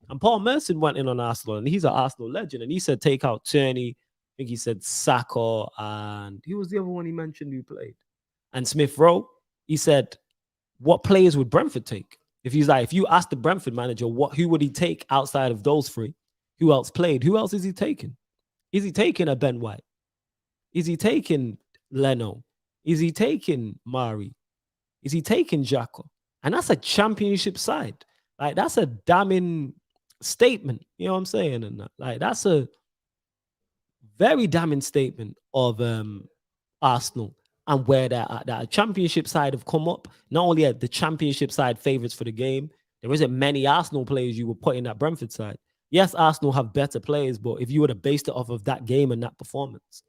And Paul Merson went in on Arsenal, and he's an Arsenal legend. And he said take out Tierney. I think he said Saka, and he was the other one he mentioned who played. And Smith Rowe. He said, what players would Brentford take? If you ask the Brentford manager, who would he take outside of those three? Who else played? Who else is he taking? Is he taking a Ben White? Is he taking Leno? Is he taking Mari? Is he taking Xhaka? And that's a championship side. Like, that's a damning statement. You know what I'm saying? And like, that's a very damning statement of Arsenal and where they're at. That championship side have come up. Not only are the championship side favourites for the game, there isn't many Arsenal players you would put in that Brentford side. Yes, Arsenal have better players, but if you were to base it off of that game and that performance,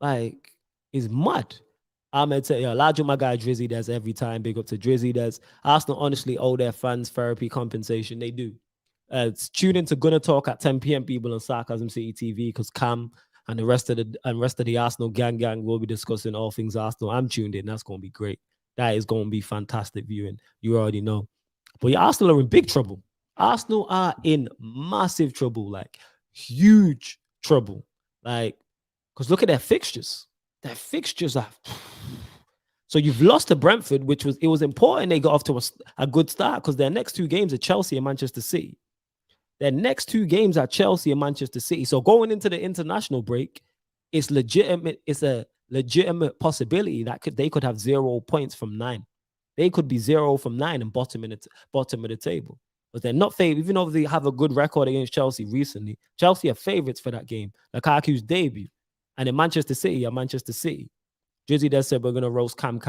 like, it's mad. I'm gonna tell you, large my guy Drizzy does every time. Big up to Drizzy does. Arsenal honestly owe their fans therapy compensation. They do. Tune in to Gonna Talk at 10 p.m. people on Sarcasm City TV because Cam and the rest of the Arsenal gang will be discussing all things Arsenal. I'm tuned in. That's gonna be great. That is gonna be fantastic viewing. You already know. But yeah, Arsenal are in big trouble. Arsenal are in massive trouble, like huge trouble. Like, because look at their fixtures. Their fixtures are. So you've lost to Brentford, which was important. They got off to a good start because their next two games are Chelsea and Manchester City. Their next two games are Chelsea and Manchester City. So going into the international break, it's legitimate. It's a legitimate possibility that they could have 0 points from 9. They could be 0 from 9 and bottom of the table. But they're not favored, even though they have a good record against Chelsea recently. Chelsea are favorites for that game. Lukaku's debut. And in Manchester City are Manchester City. Drizzy does said we're going to roast Cam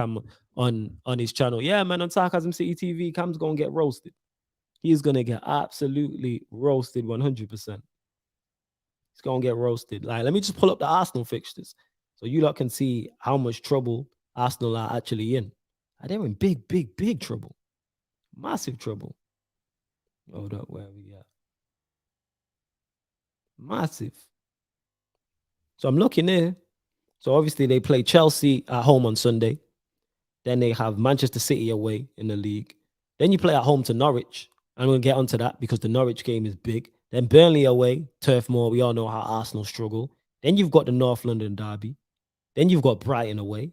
on his channel. Yeah, man, on Sarcasm City TV, Cam's going to get roasted. He's going to get absolutely roasted 100%. He's going to get roasted. Like, let me just pull up the Arsenal fixtures so you lot can see how much trouble Arsenal are actually in. They're in big, big, big trouble. Massive trouble. Hold up, where are we at? Massive. So I'm looking here. So obviously they play Chelsea at home on Sunday. Then they have Manchester City away in the league. Then you play at home to Norwich. I'm going to get onto that because the Norwich game is big. Then Burnley away, Turf Moor. We all know how Arsenal struggle. Then you've got the North London derby. Then you've got Brighton away.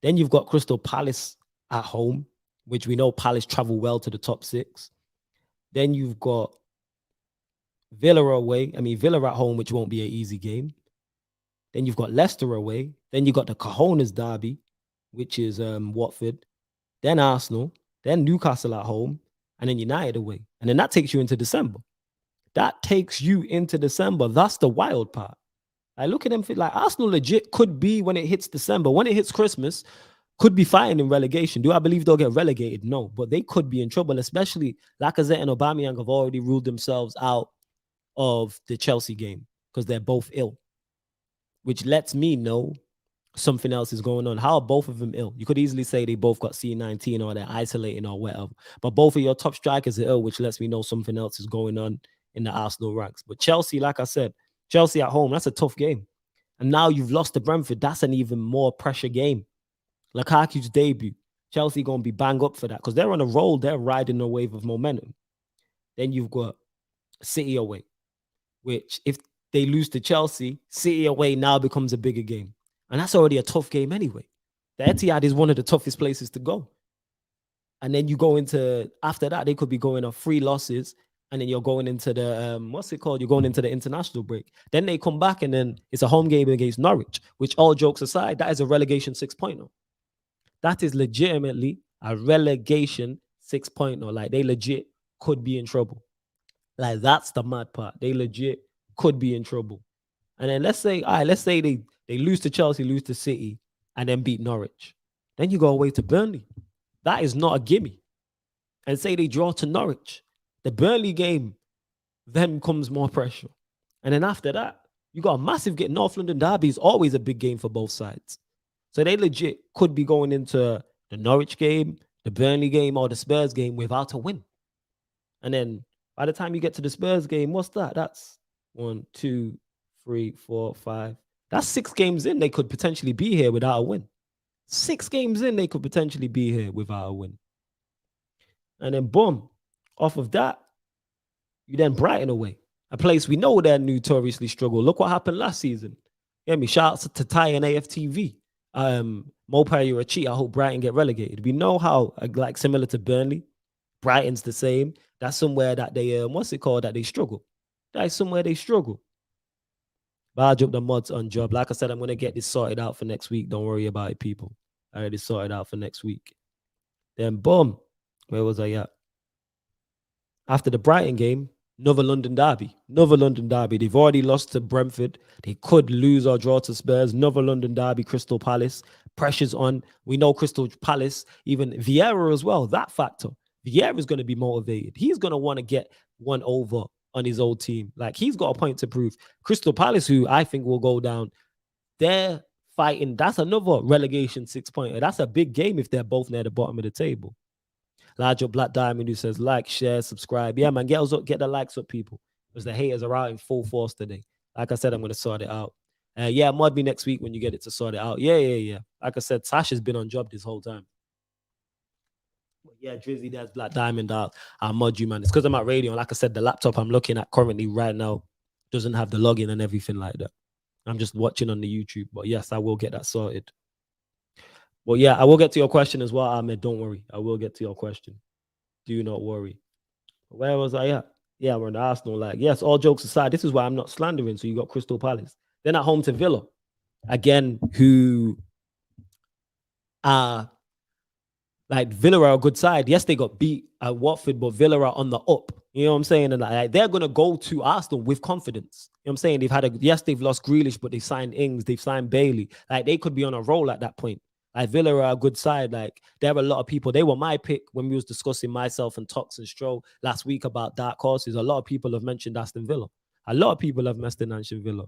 Then you've got Crystal Palace at home, which we know Palace travel well to the top 6. Then you've got Villa away. Villa at home, which won't be an easy game. Then you've got Leicester away. Then you've got the Cojones derby, which is Watford. Then Arsenal. Then Newcastle at home. And then United away. And then that takes you into December. That's the wild part. I look at them, like Arsenal legit could be, when it hits December, when it hits Christmas, could be fighting in relegation. Do I believe they'll get relegated? No, but they could be in trouble, especially Lacazette and Aubameyang have already ruled themselves out of the Chelsea game because they're both ill, which lets me know something else is going on. How are both of them ill? You could easily say they both got C19 or they're isolating or whatever, but both of your top strikers are ill, which lets me know something else is going on in the Arsenal ranks. But Chelsea, like I said, Chelsea at home, that's a tough game. And now you've lost to Brentford. That's an even more pressure game. Lukaku's debut. Chelsea going to be bang up for that because they're on a roll. They're riding a wave of momentum. Then you've got City away, which if they lose to Chelsea, City away now becomes a bigger game. And that's already a tough game anyway. The Etihad is one of the toughest places to go. And then you go into, after that, they could be going off 3 losses. And then you're going into the, You're going into the international break. Then they come back and then it's a home game against Norwich, which all jokes aside, that is a relegation 6.0. That is legitimately a relegation 6.0. Like, they legit could be in trouble. Like, that's the mad part. They legit could be in trouble. And then let's say they lose to Chelsea, lose to City, and then beat Norwich. Then you go away to Burnley. That is not a gimme. And say they draw to Norwich. The Burnley game, then comes more pressure. And then after that, you got a massive game. North London derby is always a big game for both sides. So they legit could be going into the Norwich game, the Burnley game, or the Spurs game without a win. And then by the time you get to the Spurs game, what's that? That's 1, 2, 3, 4, 5. That's 6 games in. They could potentially be here without a win. 6 games in, they could potentially be here without a win. And then boom, off of that, you then Brighton away, a place we know they're notoriously struggle. Look what happened last season. Yeah, me shout out to Ty and AFTV. Mopai, you're a cheat. I hope Brighton get relegated. We know how, like similar to Burnley, Brighton's the same. That's somewhere that they what's it called, that they struggle. That's somewhere they struggle. But I'll drop the mods on job. Like I said, I'm gonna get this sorted out for next week. Don't worry about it, people. I already sorted out for next week. Then boom, where was I at? After the Brighton game, another London derby. Another London derby. They've already lost to Brentford. They could lose or draw to Spurs. Another London derby, Crystal Palace. Pressure's on. We know Crystal Palace, even Vieira as well, that factor. Vieira's going to be motivated. He's going to want to get one over on his old team. Like, he's got a point to prove. Crystal Palace, who I think will go down, they're fighting. That's another relegation 6-pointer. That's a big game if they're both near the bottom of the table. Large up Black Diamond, who says like, share, subscribe. Yeah, man, get the likes up, people, because the haters are out in full force today. Like I said, I'm going to sort it out. Yeah, mod me next week when you get it to sort it out. Yeah. Like I said, Tasha's been on job this whole time. Yeah, Drizzy, there's Black Diamond. I'll mod you, man. It's because I'm at radio. Like I said, the laptop I'm looking at currently right now doesn't have the login and everything like that. I'm just watching on the YouTube. But yes, I will get that sorted. Well, yeah, I will get to your question as well, Ahmed. Don't worry. I will get to your question. Do not worry. Where was I at? Yeah, we're in Arsenal. Like, yes, all jokes aside, this is why I'm not slandering. So you got Crystal Palace. Then at home to Villa. Again, who are like Villa are a good side. Yes, they got beat at Watford, but Villa are on the up. You know what I'm saying? And like, they're going to go to Arsenal with confidence. You know what I'm saying? They've lost Grealish, but they signed Ings, they've signed Bailey. Like, they could be on a roll at that point. Like, Villa are a good side. Like, there are a lot of people. They were my pick when we was discussing myself and Tox and Stroll last week about dark horses. A lot of people have mentioned Aston Villa. A lot of people have mentioned Aston Villa.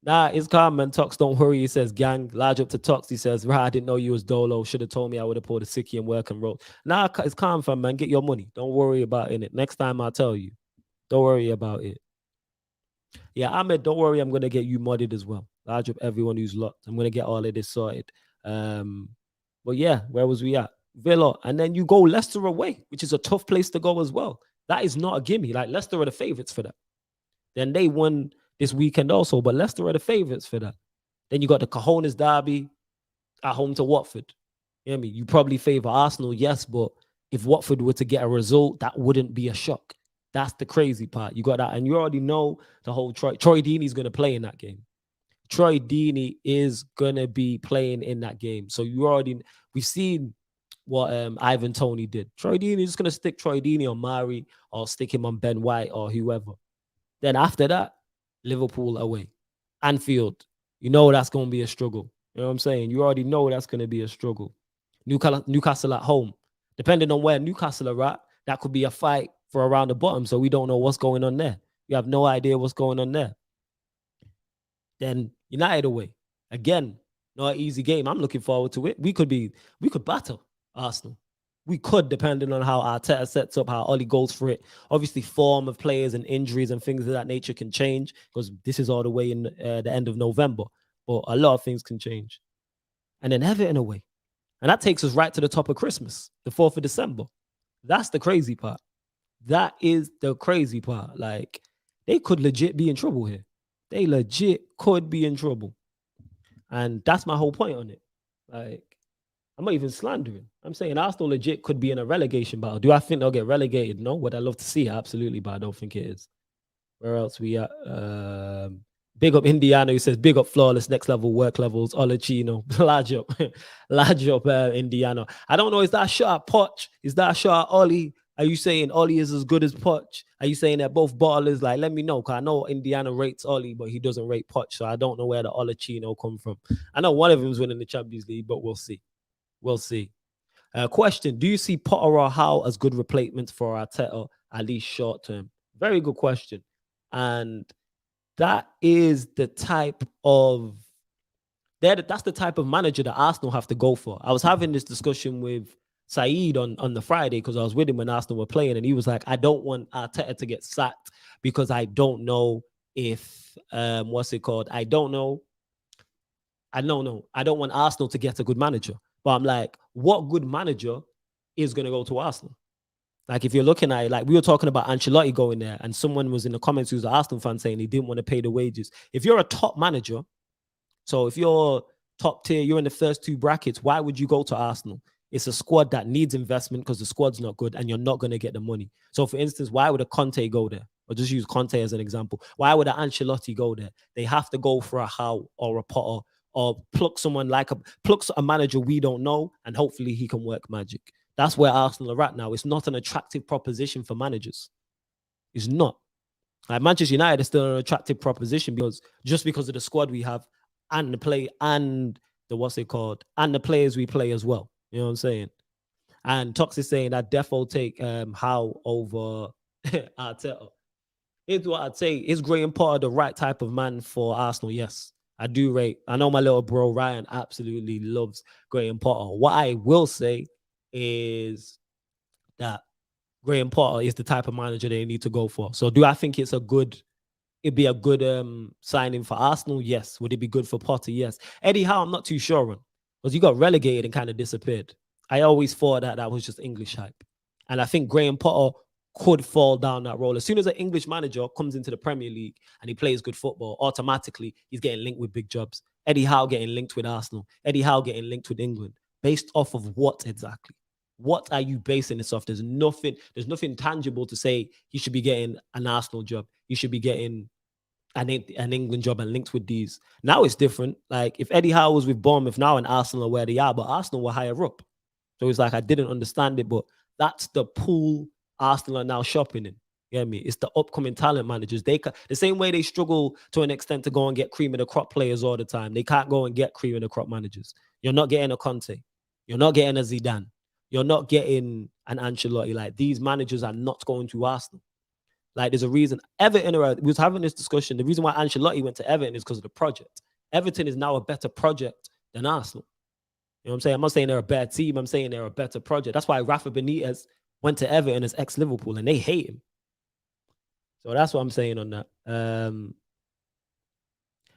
Nah, it's calm, man. Tox, don't worry. He says, gang, large up to Tox. He says, right, I didn't know you was Dolo. Should have told me. I would have pulled a sickie and work and roll. Nah, it's calm, fam, man. Get your money. Don't worry about it. Next time I'll tell you. Don't worry about it. Yeah, Ahmed, don't worry. I'm going to get you modded as well. Large up everyone who's locked. I'm going to get all of this sorted. But yeah, where was we at? Villa. And then you go Leicester away, which is a tough place to go as well. That is not a gimme. Like, Leicester are the favorites for that. Then they won this weekend also, but Leicester are the favorites for that. Then you got the Cojones derby at home to Watford. You know what I mean? You probably favor Arsenal, yes, but if Watford were to get a result, that wouldn't be a shock. That's the crazy part. You got that, and you already know the whole Troy Deeney's going to play in that game. Troy Deeney is going to be playing in that game. So we've seen what Ivan Toney did. Troy Deeney is going to stick Troy Deeney on Mari or stick him on Ben White or whoever. Then after that, Liverpool away. Anfield, you know that's going to be a struggle. You know what I'm saying? You already know that's going to be a struggle. Newcastle at home. Depending on where Newcastle are at, that could be a fight for around the bottom. So we don't know what's going on there. You have no idea what's going on there. Then United away. Again, not an easy game. I'm looking forward to it. We could battle Arsenal. We could, depending on how Arteta sets up, how Oli goes for it. Obviously, form of players and injuries and things of that nature can change because this is all the way in the end of November. But a lot of things can change. And then Everton away. And that takes us right to the top of Christmas, the 4th of December. That's the crazy part. That is the crazy part. Like, they could legit be in trouble here. They legit could be in trouble. And that's my whole point on it. Like, I'm not even slandering. I'm saying Arsenal legit could be in a relegation battle. Do I think they'll get relegated? No. Would I love to see it? Absolutely, but I don't think it is. Where else we at? Big up Indiana, who says, big up Flawless, next level work levels, Olachino. large up Indiana. I don't know, is that a shot at Poch? Is that a shot at Ollie? Are you saying Ollie is as good as Poch? Are you saying that both bottlers? Like, let me know, because I know Indiana rates Ollie, but he doesn't rate Poch, so I don't know where the Olachino come from. I know one of them is winning the Champions League, but we'll see. We'll see. Question, do you see Potter or Howe as good replacements for Arteta, at least short term? Very good question. And that is the type of that's the type of manager that Arsenal have to go for. I was having this discussion with Saeed on the Friday because I was with him when Arsenal were playing, and he was like, I don't want Arteta to get sacked because I don't know if what's it called? I don't know. I don't know. I don't want Arsenal to get a good manager. But I'm like, what good manager is going to go to Arsenal? Like, if you're looking at it, like we were talking about Ancelotti going there, and someone was in the comments who was an Arsenal fan saying he didn't want to pay the wages. If you're a top manager, so if you're top tier, you're in the first two brackets, why would you go to Arsenal? It's a squad that needs investment because the squad's not good and you're not going to get the money. So, for instance, why would a Conte go there? Or just use Conte as an example. Why would an Ancelotti go there? They have to go for a Howe or a Potter or pluck a manager we don't know, and hopefully he can work magic. That's where Arsenal are at now. It's not an attractive proposition for managers. It's not. Like Manchester United is still an attractive proposition because of the squad we have and the play and the players we play as well. You know what I'm saying? And Tox is saying that defo take Howe over Arteta. Here's what I'd say. Is Graham Potter the right type of man for Arsenal? Yes, I do rate. I know my little bro Ryan absolutely loves Graham Potter. What I will say is that Graham Potter is the type of manager they need to go for. So do I think it'd be a good signing for Arsenal? Yes. Would it be good for Potter? Yes. Eddie Howe, I'm not too sure on, because he got relegated and kind of disappeared. I always thought that was just English hype. And I think Graham Potter could fall down that role. As soon as an English manager comes into the Premier League and he plays good football, automatically he's getting linked with big jobs. Eddie Howe getting linked with Arsenal. Eddie Howe getting linked with England. Based off of what exactly? What are you basing this off? There's nothing tangible to say he should be getting an Arsenal job. He should be getting an England job and linked with these. Now it's different. Like if Eddie Howe was with Bournemouth now and Arsenal are where they are, but Arsenal were higher up. So it's like I didn't understand it, but that's the pool Arsenal are now shopping in. You get me? It's the upcoming talent managers. The same way they struggle to an extent to go and get cream of the crop players all the time. They can't go and get cream of the crop managers. You're not getting a Conte. You're not getting a Zidane. You're not getting an Ancelotti. Like these managers are not going to Arsenal. Like there's a reason. Everton, we was having this discussion. The reason why Ancelotti went to Everton is because of the project. Everton is now a better project than Arsenal. You know what I'm saying? I'm not saying they're a bad team. I'm saying they're a better project. That's why Rafa Benitez went to Everton as ex-Liverpool and they hate him. So that's what I'm saying on that.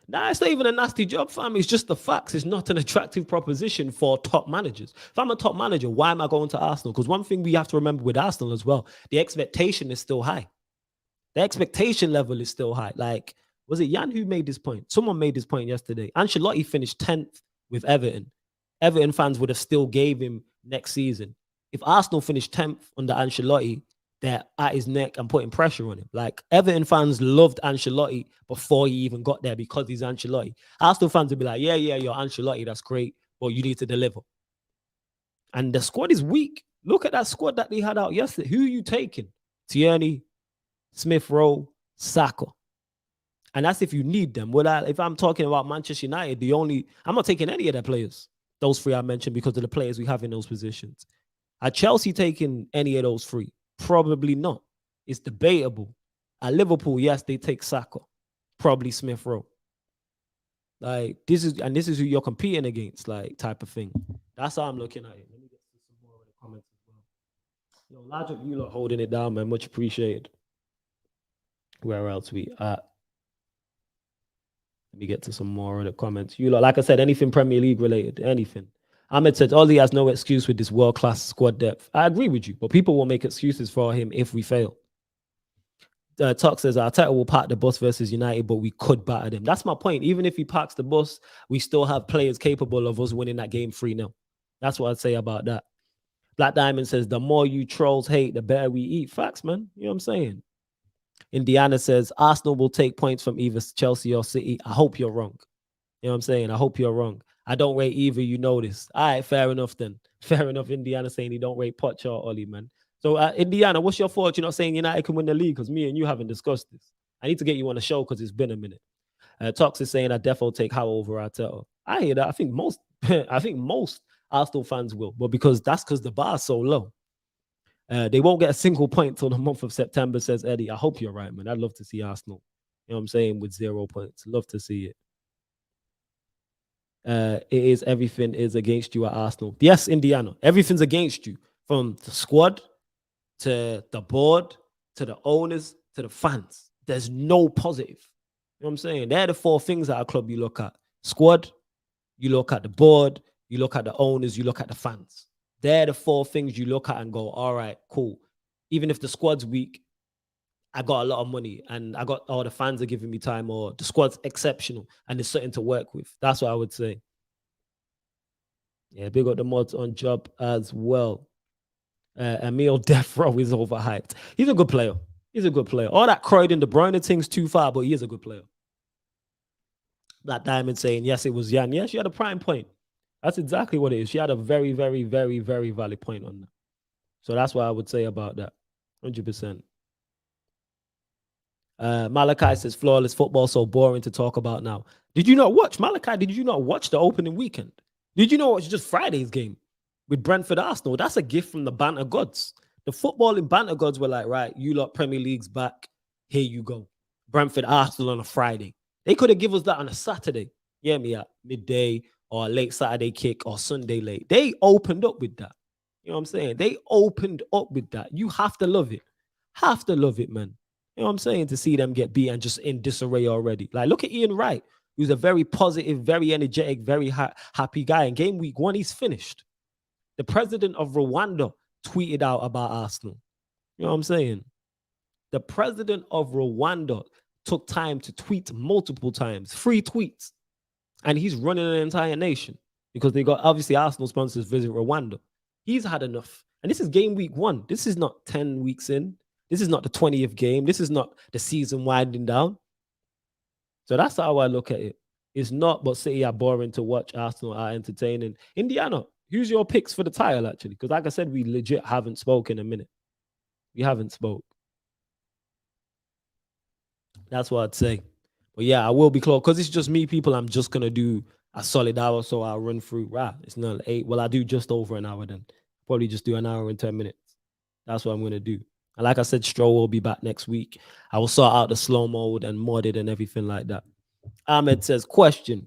Nah, it's not even a nasty job, fam. It's just the facts. It's not an attractive proposition for top managers. If I'm a top manager, why am I going to Arsenal? Because one thing we have to remember with Arsenal as well, the expectation is still high. The expectation level is still high. Like, was it Jan who made this point? Someone made this point yesterday. Ancelotti finished 10th with Everton. Everton fans would have still gave him next season. If Arsenal finished 10th under Ancelotti, they're at his neck and putting pressure on him. Like Everton fans loved Ancelotti before he even got there because he's Ancelotti. Arsenal fans would be like, yeah, you're Ancelotti, that's great, but you need to deliver. And the squad is weak. Look at that squad that they had out yesterday. Who are you taking? Tierney, Smith Rowe, Saka. And that's if you need them. If I'm talking about Manchester United, I'm not taking any of their players. Those three I mentioned because of the players we have in those positions. Are Chelsea taking any of those three? Probably not. It's debatable. At Liverpool, yes, they take Saka. Probably Smith Rowe. Like this is who you're competing against, like type of thing. That's how I'm looking at it. Let me get to some more of the comments as well. Large up you lot holding it down, man. Much appreciated. Where else we at? Let me get to some more of the comments. You lot, like I said, anything Premier League related, anything. Ahmed said, Ollie has no excuse with this world-class squad depth. I agree with you, but people will make excuses for him if we fail. Tuck says, Arteta will park the bus versus United, but we could batter them. That's my point. Even if he parks the bus, we still have players capable of us winning that game 3-0. That's what I'd say about that. Black Diamond says, the more you trolls hate, the better we eat. Facts, man. You know what I'm saying? Indiana says, Arsenal will take points from either Chelsea or City. I hope you're wrong. You know what I'm saying? I hope you're wrong. I don't rate either, you know this. All right, fair enough then. Fair enough, Indiana saying he don't rate Poch or Ollie, man. So, Indiana, what's your thought? You're not saying United can win the league because me and you haven't discussed this. I need to get you on the show because it's been a minute. Tox is saying I definitely take Howe over Arteta. I hear that. I think most Arsenal fans will, but because the bar is so low. They won't get a single point till the month of September, says Eddie. I hope you're right, man. I'd love to see Arsenal, you know what I'm saying, with 0 points. Love to see it. Everything is against you at Arsenal. Yes, Indiana, everything's against you, from the squad to the board to the owners to the fans. There's no positive. You know what I'm saying? They're the four things at a club you look at: squad, you look at the board, you look at the owners, you look at the fans. They're the four things you look at and go, all right, cool. Even if the squad's weak, I got a lot of money and I got all the fans are giving me time, or the squad's exceptional and there's something to work with. That's what I would say. Yeah, big up the mods on job as well. Emil Death Row is overhyped. He's a good player. He's a good player. All that Croydon, De Bruyne thing's too far, but he is a good player. Black Diamond saying, yes, it was Jan. Yeah, she had a prime point. That's exactly what it is. She had a very, very, very, very valid point on that. So that's what I would say about that. 100%. Malachi says, flawless football, so boring to talk about now. Did you not watch, Malachi? Did you not watch the opening weekend? Did you know it's just Friday's game with Brentford Arsenal? That's a gift from the banter gods. The footballing banter gods were like, right, you lot Premier League's back. Here you go. Brentford Arsenal on a Friday. They could have given us that on a Saturday. Yeah, me at midday or late Saturday kick or Sunday late. They opened up with that. You know what I'm saying? They opened up with that. You have to love it. Have to love it, man. You know what I'm saying? To see them get beat and just in disarray already. Like, look at Ian Wright, who's a very positive, very energetic, very happy guy. In game week 1, he's finished. The president of Rwanda tweeted out about Arsenal. You know what I'm saying? The president of Rwanda took time to tweet multiple times, 3 tweets. And he's running an entire nation because they got, obviously, Arsenal sponsors visit Rwanda. He's had enough. And this is game week 1. This is not 10 weeks in. This is not the 20th game. This is not the season winding down. So that's how I look at it. It's not, but City are boring to watch. Arsenal are entertaining. Indiana, who's your picks for the title, actually? Because like I said, we legit haven't spoken in a minute. We haven't spoke. That's what I'd say. But yeah, I will be close. Because it's just me, people, I'm just going to do a solid hour, so I'll run through. Right, it's not 8. Well, I do just over an hour then. Probably just do an hour and 10 minutes. That's what I'm going to do. And like I said, Stroll will be back next week. I will sort out the slow mode and modded and everything like that. Ahmed says, question.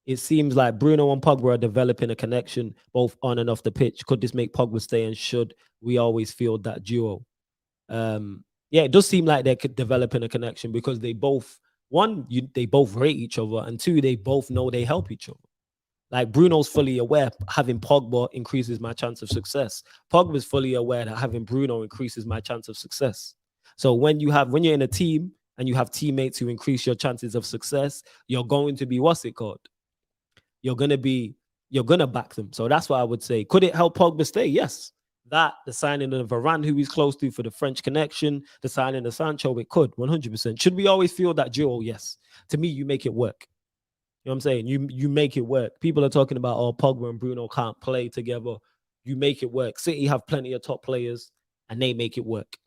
It seems like Bruno and Pogba are developing a connection both on and off the pitch. Could this make Pogba stay, and should we always field that duo? Yeah, it does seem like they're developing a connection because they both, one, they both rate each other, and 2, they both know they help each other. Like, Bruno's fully aware having Pogba increases my chance of success. Pogba's fully aware that having Bruno increases my chance of success. So when you're in a team and you have teammates who increase your chances of success, you're going to be, you're going to back them. So that's what I would say. Could it help Pogba stay? Yes. That, the signing of Varane, who he's close to for the French connection, the signing of Sancho, it could, 100%. Should we always feel that duo? Yes. To me, you make it work. You know what I'm saying? You make it work. People are talking about, oh, Pogba and Bruno can't play together. You make it work. City have plenty of top players, and they make it work.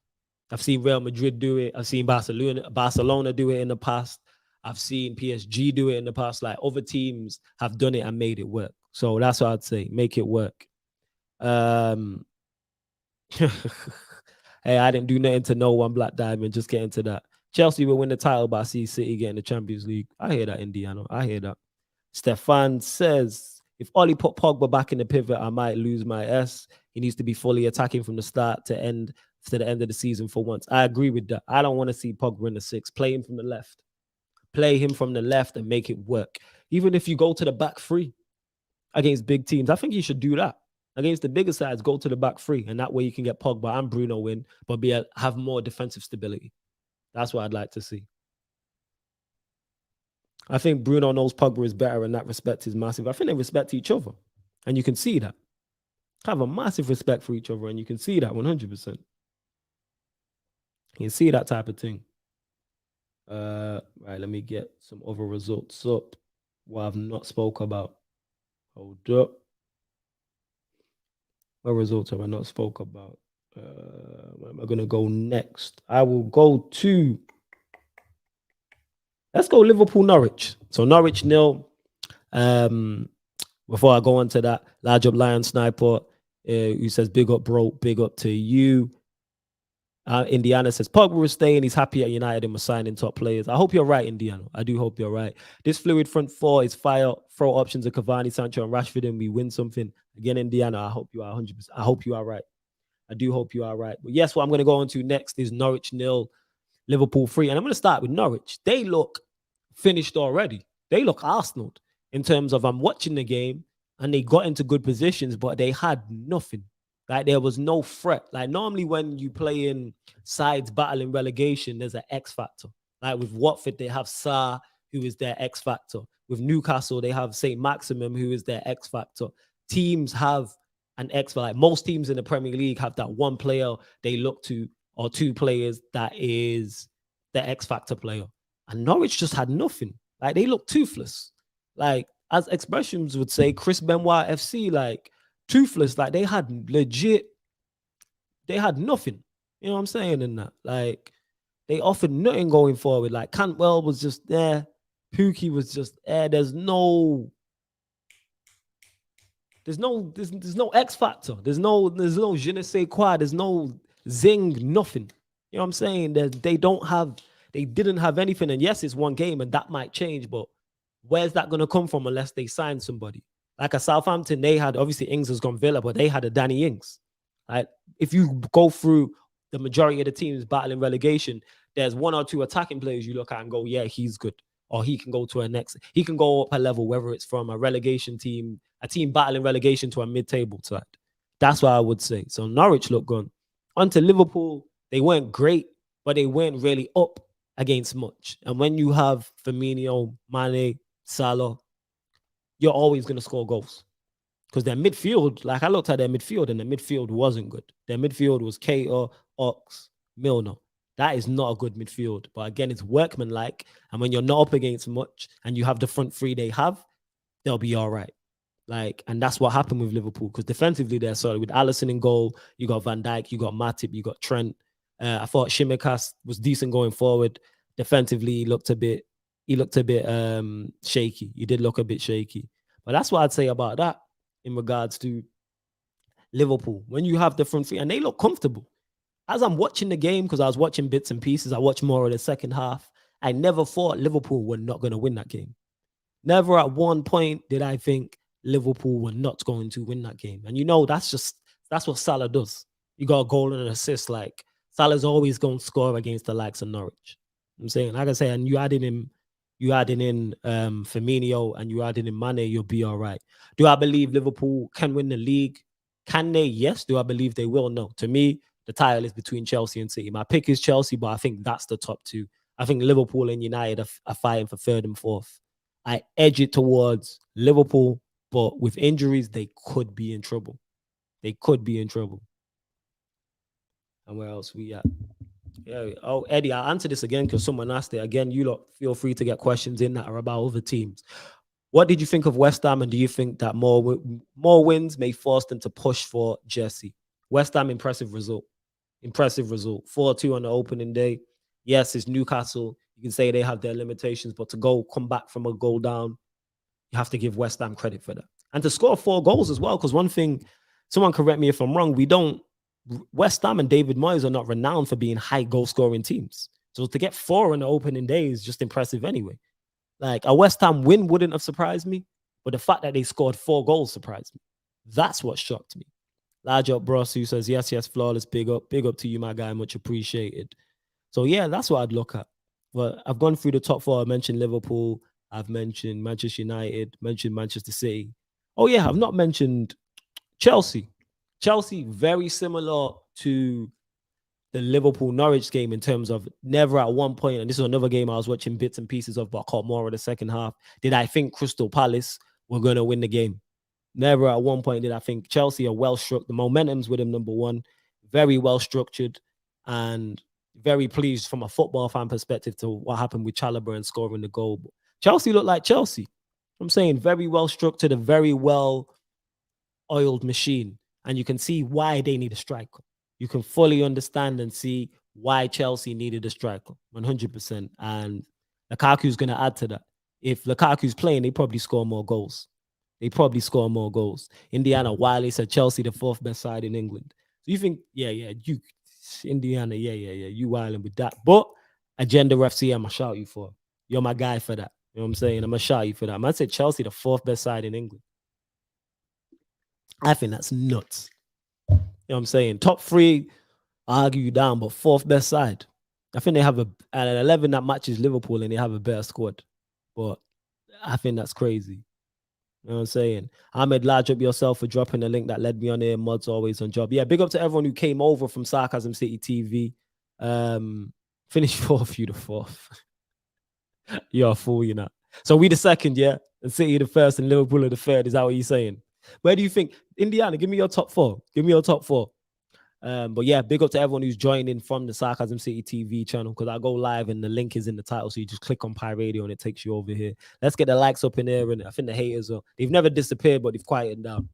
I've seen Real Madrid do it. I've seen Barcelona do it in the past. I've seen PSG do it in the past. Like, other teams have done it and made it work. So that's what I'd say. Make it work. Hey, I didn't do nothing to no one, Black Diamond. Just get into that. Chelsea will win the title, but I see City getting the Champions League. I hear that, Indiana. I hear that. Stefan says, if Oli put Pogba back in the pivot, I might lose my S. He needs to be fully attacking from the start to the end of the season for once. I agree with that. I don't want to see Pogba in the 6. Play him from the left. Play him from the left and make it work. Even if you go to the back 3 against big teams, I think you should do that. Against the bigger sides, go to the back 3, and that way you can get Pogba and Bruno in, but have more defensive stability. That's what I'd like to see. I think Bruno knows Pogba is better, and that respect is massive. I think they respect each other, and you can see that. Have a massive respect for each other, and you can see that 100%. You can see that type of thing. Right, let me get some other results up. What I've not spoke about. Hold up. What results have I not spoke about? Where am I going to go next? I will go to... Let's go Liverpool Norwich. So Norwich 0. Before I go on to that, Large Up Lion Sniper, who says, big up, bro, big up to you. Indiana says Pogba was staying. He's happy at United and was signing top players. I hope you're right, Indiana. I do hope you're right. This fluid front four is fire. Throw options of Cavani, Sancho, and Rashford, and we win something. Again, Indiana, I hope you are 100%. I hope you are right. I do hope you are right. But yes, what I'm going to go on to next is Norwich 0, Liverpool 3. And I'm going to start with Norwich. They look finished already. They look Arsenal in terms of I'm watching the game and they got into good positions, but they had nothing. Like there was no threat. Like normally when you play in sides battling relegation, there's an X factor. Like with Watford, they have Sarr, who is their X factor. With Newcastle, they have St. Maximum, who is their X factor. Teams have an X factor. Like most teams in the Premier League have that one player they look to or two players that is the X factor player. And Norwich just had nothing. Like they looked toothless. Like as expressions would say, Chris Benoit FC, like toothless. Like they had nothing. You know what I'm saying in that? Like they offered nothing going forward. Like Cantwell was just there. Pookie was just there. There's no X factor. There's no je ne sais quoi. There's no zing, nothing. You know what I'm saying? They didn't have anything. And yes, it's one game and that might change, but where's that going to come from unless they sign somebody? Like a Southampton, they had, obviously Ings has gone Villa, but they had a Danny Ings. Like if you go through the majority of the teams battling relegation, there's one or two attacking players you look at and go, yeah, he's good. Or he can go to he can go up a level, whether it's from a relegation team, a team battling relegation to a mid-table side. That's what I would say. So Norwich look good. On to Liverpool, they weren't great, but they weren't really up against much. And when you have Firmino, Mane, Salah, you're always going to score goals. Because their midfield, like I looked at their midfield and the midfield wasn't good. Their midfield was Keita, Ox, Milner. That is not a good midfield. But again, it's workmanlike. And when you're not up against much and you have the front three they have, they'll be all right. Like, and that's what happened with Liverpool. Because defensively, they're solid. With Alisson in goal, you got Van Dijk, you got Matip, you got Trent. I thought Shimikas was decent going forward. Defensively, he looked a bit shaky. He did look a bit shaky. But that's what I'd say about that in regards to Liverpool. When you have the front three, and they look comfortable. As I'm watching the game, because I was watching bits and pieces, I watched more of the second half. I never thought Liverpool were not going to win that game. Never at one point did I think Liverpool were not going to win that game. And you know, that's what Salah does. You got a goal and an assist. Like Salah's always going to score against the likes of Norwich. I'm saying, like I say, and you adding in Firmino and you adding in Mane, you'll be all right. Do I believe Liverpool can win the league? Can they? Yes. Do I believe they will? No. To me, the title is between Chelsea and City. My pick is Chelsea, but I think that's the top two. I think Liverpool and United are fighting for third and fourth. I edge it towards Liverpool, but with injuries, they could be in trouble. They could be in trouble. And where else we at? Yeah. Oh, Eddie, I'll answer this again because someone asked it. Again, you lot feel free to get questions in that are about other teams. What did you think of West Ham, and do you think that more wins may force them to push for Jesse? West Ham, impressive result. 4-2 on the opening day. Yes, it's Newcastle. You can say they have their limitations, but to come back from a goal down, you have to give West Ham credit for that. And to score 4 goals as well, because one thing, someone correct me if I'm wrong, West Ham and David Moyes are not renowned for being high goal-scoring teams. So to get 4 on the opening day is just impressive anyway. Like a West Ham win wouldn't have surprised me, but the fact that they scored 4 goals surprised me. That's what shocked me. Large up Bros who says, yes, flawless, big up to you, my guy, much appreciated. So yeah, that's what I'd look at. Well, I've gone through the top 4. I mentioned Liverpool, I've mentioned Manchester United, mentioned Manchester City. Oh yeah, I've not mentioned Chelsea. Chelsea, very similar to the Liverpool-Norwich game in terms of never at one point, and this is another game I was watching bits and pieces of, but I caught more of the second half, did I think Crystal Palace were going to win the game. Never at one point did I think Chelsea are well-struck. The momentum's with them, number one, very well-structured, and very pleased from a football fan perspective to what happened with Chalobah and scoring the goal. But Chelsea looked like Chelsea. I'm saying very well-structured, a very well-oiled machine. And you can see why they need a striker. You can fully understand and see why Chelsea needed a striker, 100%. And Lukaku's going to add to that. If Lukaku's playing, they probably score more goals. Indiana Wiley said Chelsea, the 4th best side in England. So you think, you Indiana, yeah. You wilding with that. But Agenda FC, I'ma shout you for. You're my guy for that. You know what I'm saying? I'ma shout you for that. Man said Chelsea, the fourth best side in England. I think that's nuts. You know what I'm saying? Top three, I argue you down, but fourth best side. I think they have an 11 that matches Liverpool and they have a better squad. But I think that's crazy. You know what I'm saying? Ahmed, large up yourself for dropping the link that led me on here. Mods always on job. Yeah, big up to everyone who came over from Sarcasm City TV. Finished fourth, you the fourth. You're a fool, you know. So we the second, yeah? And City the first and Liverpool are the third. Is that what you're saying? Where do you think? Indiana, give me your top four. Give me your top four. But yeah, big up to everyone who's joining from the Sarcasm City TV channel because I go live and the link is in the title. So you just click on Pi Radio and it takes you over here. Let's get the likes up in there. And I think the haters they've never disappeared, but they've quietened down.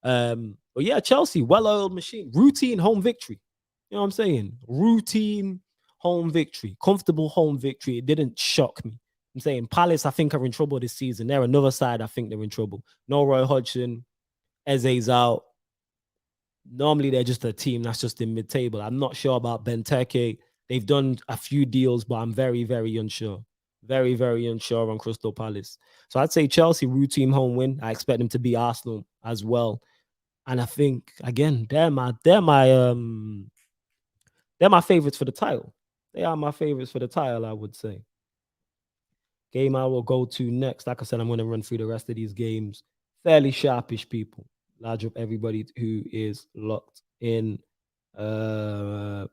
But yeah, Chelsea, well-oiled machine, routine home victory. You know what I'm saying? Routine home victory, comfortable home victory. It didn't shock me. I'm saying Palace, I think, are in trouble this season. They're another side. I think they're in trouble. No Roy Hodgson, Eze's out. Normally, they're just a team that's just in mid-table. I'm not sure about Benteke. They've done a few deals, but I'm very, very unsure. Very, very unsure on Crystal Palace. So I'd say Chelsea, routine home win. I expect them to beat Arsenal as well. And I think, again, they're my favorites for the title. They are my favorites for the title, I would say. Game I will go to next. Like I said, I'm going to run through the rest of these games. Fairly sharpish people. Large up everybody who is locked in. Where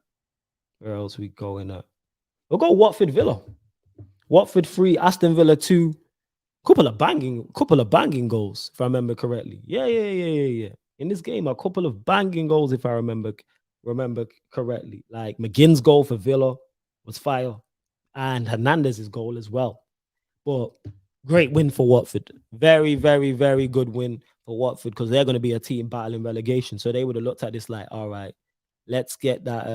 else we going at? We'll go Watford Villa. Watford 3, Aston Villa 2. Couple of banging goals, if I remember correctly. Yeah. In this game, a couple of banging goals, if I remember correctly. Like McGinn's goal for Villa was fire, and Hernandez's goal as well. But great win for Watford. Very, very, very good win for Watford because they're going to be a team battling relegation. So they would have looked at this like, all right, let's get that.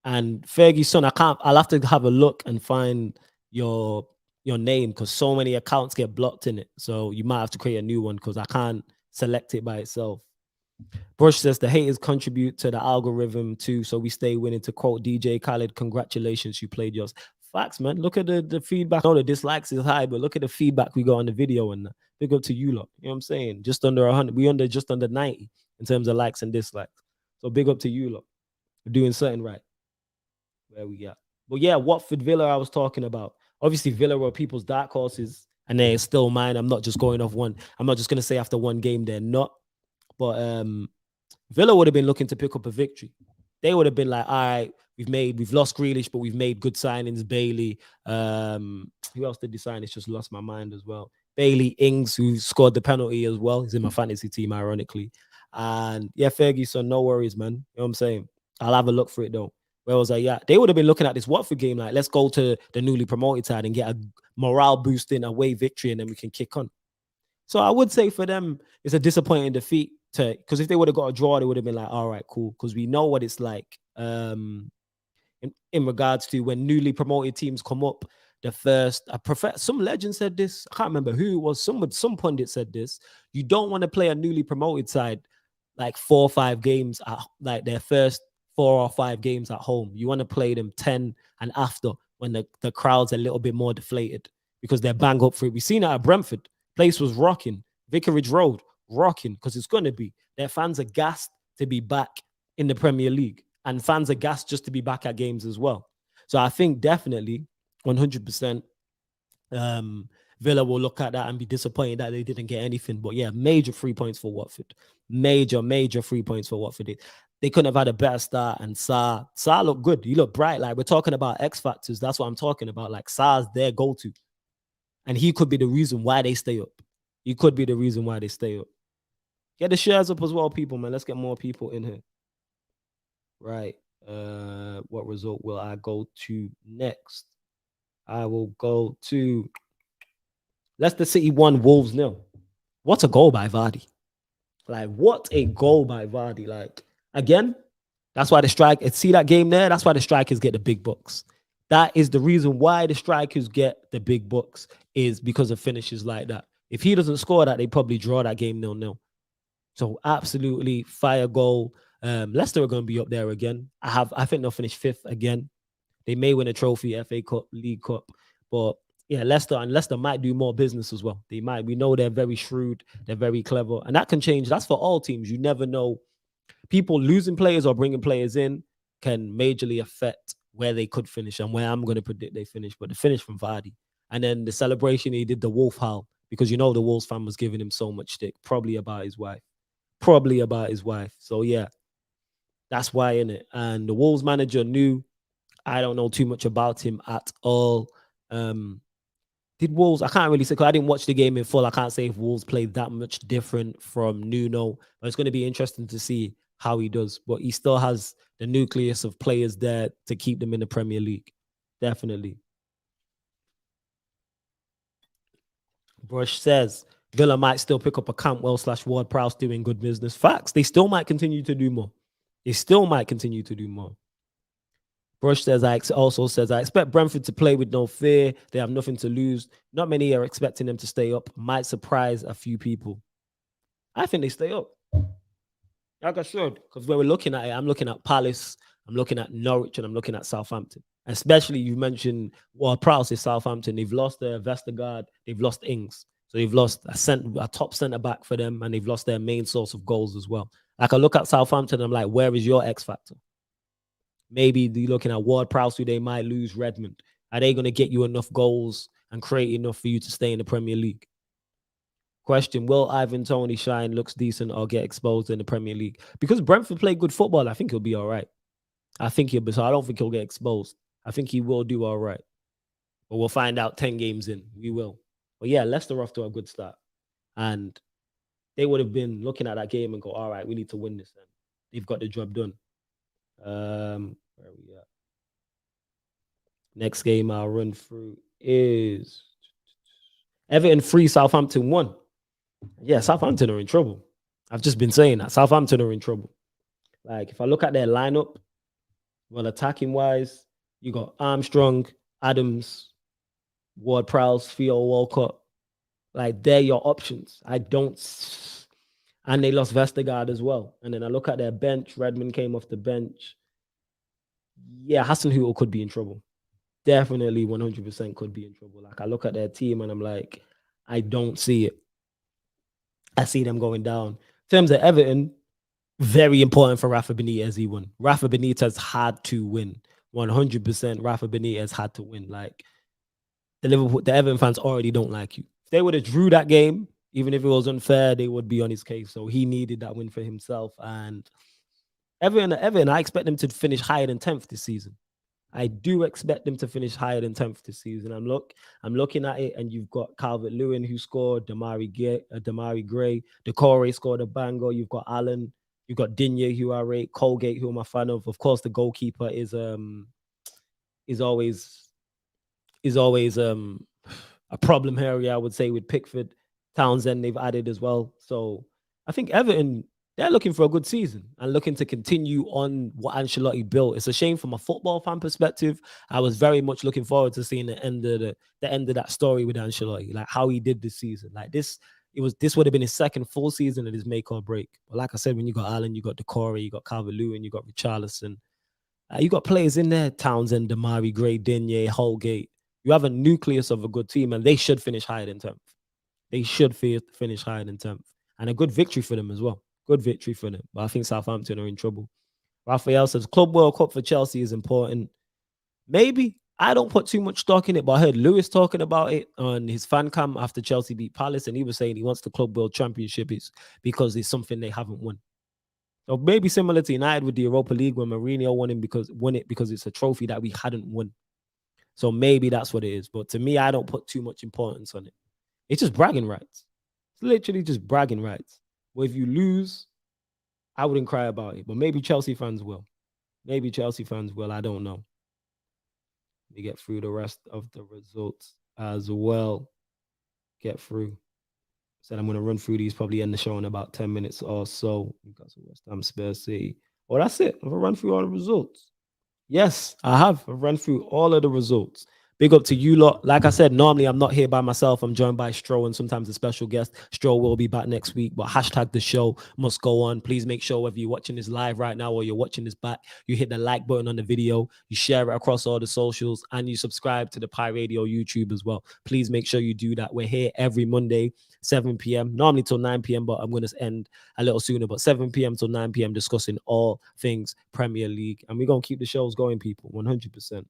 And Ferguson, I'll have to have a look and find your name because so many accounts get blocked in it. So you might have to create a new one because I can't select it by itself. Brush says the haters contribute to the algorithm too, so we stay winning. To quote DJ Khaled, congratulations, you played yours. Facts, man. Look at the feedback. I know the dislikes is high, but look at the feedback we got on the video and big up to you lot. You know what I'm saying? Just under 100. We just under 90 in terms of likes and dislikes. So big up to you lot. We're doing something right. Where we at? But yeah, Watford Villa I was talking about. Obviously, Villa were people's dark horses, and they're still mine. I'm not just going off one. I'm not just going to say after one game they're not. But Villa would have been looking to pick up a victory. They would have been like, all right, we've lost Grealish, but we've made good signings. Bailey. Who else did they sign? It's just lost my mind as well. Bailey Ings, who scored the penalty as well. He's in my fantasy team, ironically. And yeah, Ferguson, no worries, man. You know what I'm saying? I'll have a look for it though. Where was I? Yeah, they would have been looking at this Watford game like, let's go to the newly promoted side and get a morale boosting away victory, and then we can kick on. So I would say for them, it's a disappointing defeat because if they would have got a draw, they would have been like, all right, cool. Because we know what it's like in regards to when newly promoted teams come up. Some legend said this. I can't remember who it was. Some pundit said this. You don't want to play a newly promoted side like 4 or 5 games like their first 4 or 5 games at home. You want to play them 10 and after when the crowd's a little bit more deflated because they're bang up for it. We've seen it at Brentford. Place was rocking. Vicarage Road, rocking, because it's going to be. Their fans are gassed to be back in the Premier League, and fans are gassed just to be back at games as well. So I think definitely 100% Villa will look at that and be disappointed that they didn't get anything. But yeah, major 3 points for Watford. Major 3 points for Watford. They couldn't have had a better start, and Sarr looked good. He looked bright. Like, we're talking about X factors. That's what I'm talking about. Like, Sarr's their go-to. And he could be the reason why they stay up. He could be the reason why they stay up. Get the shares up as well, people, man. Let's get more people in here. Right. What result will I go to next? I will go to Leicester City 1, Wolves 0. What a goal by Vardy. Like, what a goal by Vardy. Like, again, that's why see that game there? That's why the strikers get the big bucks. That is the reason why the strikers get the big bucks, is because of finishes like that. If he doesn't score that, they probably draw that game 0-0. So absolutely fire goal. Leicester are going to be up there again. I think they'll finish fifth again. They may win a trophy, FA Cup, League Cup, but yeah, Leicester might do more business as well. They might. We know they're very shrewd, they're very clever, and that can change. That's for all teams. You never know. People losing players or bringing players in can majorly affect where they could finish and where I'm going to predict they finish. But the finish from Vardy, and then the celebration he did, the Wolf howl, because you know the Wolves fan was giving him so much stick, probably about his wife, probably about his wife. So yeah, that's why in it. And the Wolves manager knew. I don't know too much about him at all. Um, did Wolves? I can't really say because I didn't watch the game in full. I can't say if Wolves played that much different from Nuno. But it's going to be interesting to see how he does. But he still has the nucleus of players there to keep them in the Premier League. Definitely. Brush says Villa might still pick up a Campbell / Ward Prowse doing good business. Facts. They still might continue to do more. They still might continue to do more. Brush says, also says, I expect Brentford to play with no fear. They have nothing to lose. Not many are expecting them to stay up. Might surprise a few people. I think they stay up. Like I should, because when we're looking at it, I'm looking at Palace, I'm looking at Norwich, and I'm looking at Southampton. Especially you mentioned, well, Prowse is Southampton. They've lost their Vestergaard, they've lost Ings. So they've lost a top centre back for them, and they've lost their main source of goals as well. Like I look at Southampton, I'm like, where is your X factor? Maybe they're looking at Ward Prowse, who they might lose Redmond. Are they going to get you enough goals and create enough for you to stay in the Premier League? Question, will Ivan Toney shine, looks decent, or get exposed in the Premier League? Because Brentford play good football, I think he'll be all right. I think he'll be, so I don't think he'll get exposed. I think he will do all right. But we'll find out 10 games in. We will. But yeah, Leicester off to a good start. And they would have been looking at that game and go, all right, we need to win this then. They've got the job done. Where are we at? Next game I'll run through is Everton 3, Southampton 1. Yeah, Southampton are in trouble. I've just been saying that. Southampton are in trouble. Like, if I look at their lineup, well, attacking wise, you got Armstrong, Adams, Ward Prowse, Theo Walcott. Like, they're your options. And they lost Vestergaard as well. And then I look at their bench. Redmond came off the bench. Yeah, Hasenhüttl could be in trouble. Definitely 100% could be in trouble. Like, I look at their team and I'm like, I don't see it. I see them going down. In terms of Everton, very important for Rafa Benitez. He won. Rafa Benitez had to win. 100% Rafa Benitez had to win. Like, the Everton fans already don't like you. If they would have drew that game, even if it was unfair, they would be on his case. So he needed that win for himself. And Everton, I expect them to finish higher than 10th this season. I do expect them to finish higher than 10th this season. I'm looking at it, and you've got Calvert-Lewin who scored, Damari Gray, Decore scored a banger. You've got Allen, you've got Digne who I rate, Colgate who I'm a fan of. Of course, the goalkeeper is always a problem area, I would say, with Pickford. Townsend they've added as well. So I think Everton, they're looking for a good season and looking to continue on what Ancelotti built. It's a shame from a football fan perspective. I was very much looking forward to seeing the end of that story with Ancelotti, like how he did this season. Like this would have been his second full season of his make or break. But like I said, when you got Allen, you got Decore, you got Calvert-Lewin, you got Richarlison, you got players in there, Townsend, Damari Gray, Digne, Holgate. You have a nucleus of a good team, and they should finish higher than 10th. They should finish higher than 10th. And a good victory for them as well. Good victory for them. But I think Southampton are in trouble. Raphael says, Club World Cup for Chelsea is important. Maybe. I don't put too much stock in it, but I heard Lewis talking about it on his fan cam after Chelsea beat Palace, and he was saying he wants the Club World Championship because it's something they haven't won. So maybe similar to United with the Europa League when Mourinho won it because it's a trophy that we hadn't won. So maybe that's what it is. But to me, I don't put too much importance on it. It's just bragging rights. It's literally just bragging rights. Well, if you lose, I wouldn't cry about it. But maybe Chelsea fans will. Maybe Chelsea fans will. I don't know. We get through the rest of the results as well. Get through. Said I'm going to run through these, probably end the show in about 10 minutes or so. We've got some West Ham, Spurs City. Well, that's it. I've run through all the results. Yes, I have. I've run through all of the results. Big up to you lot. Like I said, normally I'm not here by myself. I'm joined by Stro and sometimes a special guest. Stro will be back next week, but hashtag the show must go on. Please make sure whether you're watching this live right now or you're watching this back, you hit the like button on the video, you share it across all the socials, and you subscribe to the Pi Radio YouTube as well. Please make sure you do that. We're here every Monday, 7 p.m., normally till 9 p.m., but I'm going to end a little sooner, but 7 p.m. till 9 p.m. discussing all things Premier League. And we're going to keep the shows going, people, 100%.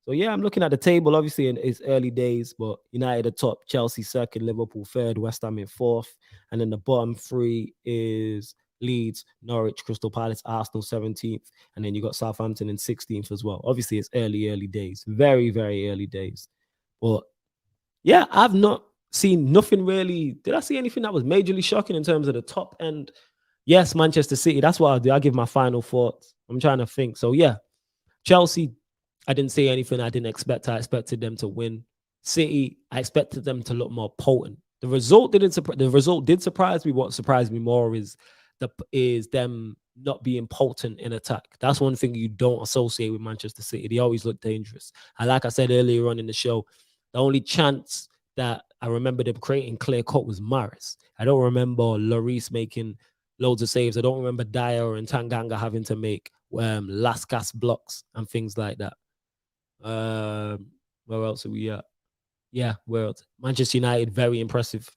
So, yeah, I'm looking at the table. Obviously, it's early days, but United at top, Chelsea second, Liverpool third, West Ham in fourth. And then the bottom three is Leeds, Norwich, Crystal Palace, Arsenal 17th. And then you got Southampton in 16th as well. Obviously, it's early days. Very, very early days. But, yeah, I've not seen nothing really. Did I see anything that was majorly shocking in terms of the top end? Yes, Manchester City. That's what I'll do. I'll give my final thoughts. I'm trying to think. So, yeah, Chelsea, I didn't say anything I didn't expect. I expected them to win. City, I expected them to look more potent. The result did surprise me. What surprised me more is them not being potent in attack. That's one thing you don't associate with Manchester City. They always look dangerous. And like I said earlier on in the show, the only chance that I remember them creating clear cut was Maris. I don't remember Lloris making loads of saves. I don't remember Dyer and Tanganga having to make last gasp blocks and things like that. Where else are we at? Yeah, where else? Manchester United, very impressive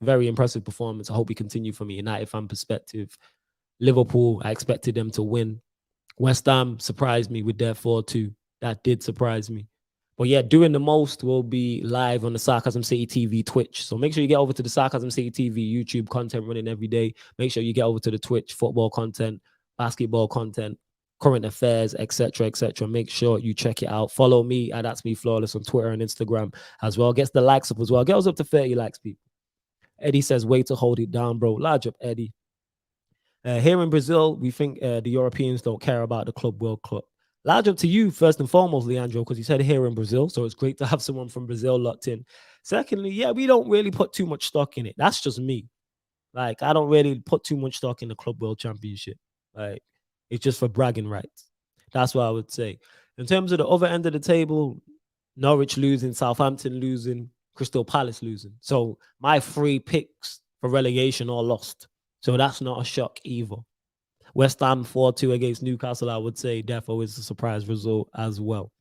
performance. I hope we continue from a United fan perspective. Liverpool, I expected them to win. West Ham surprised me with their 4-2. That did surprise me. But yeah, doing the most will be live on the Sarcasm City TV Twitch. So make sure you get over to the Sarcasm City TV YouTube content running every day. Make sure you get over to the Twitch, football content, basketball content, current affairs, etc., etc. Make sure you check it out. Follow me at That's Me Flawless on Twitter and Instagram as well. Gets the likes up as well. Get us up to 30 likes, people. Eddie says, way to hold it down, bro. Large up, Eddie. Here in Brazil, we think the Europeans don't care about the Club World Cup. Large up to you, first and foremost, Leandro, because you said here in Brazil, so it's great to have someone from Brazil locked in. Secondly, yeah, we don't really put too much stock in it. That's just me. Like, I don't really put too much stock in the Club World Championship. Like, it's just for bragging rights. That's what I would say. In terms of the other end of the table, Norwich losing, Southampton losing, Crystal Palace losing. So my 3 picks for relegation are lost. So that's not a shock either. West Ham 4-2 against Newcastle, I would say, therefore is a surprise result as well.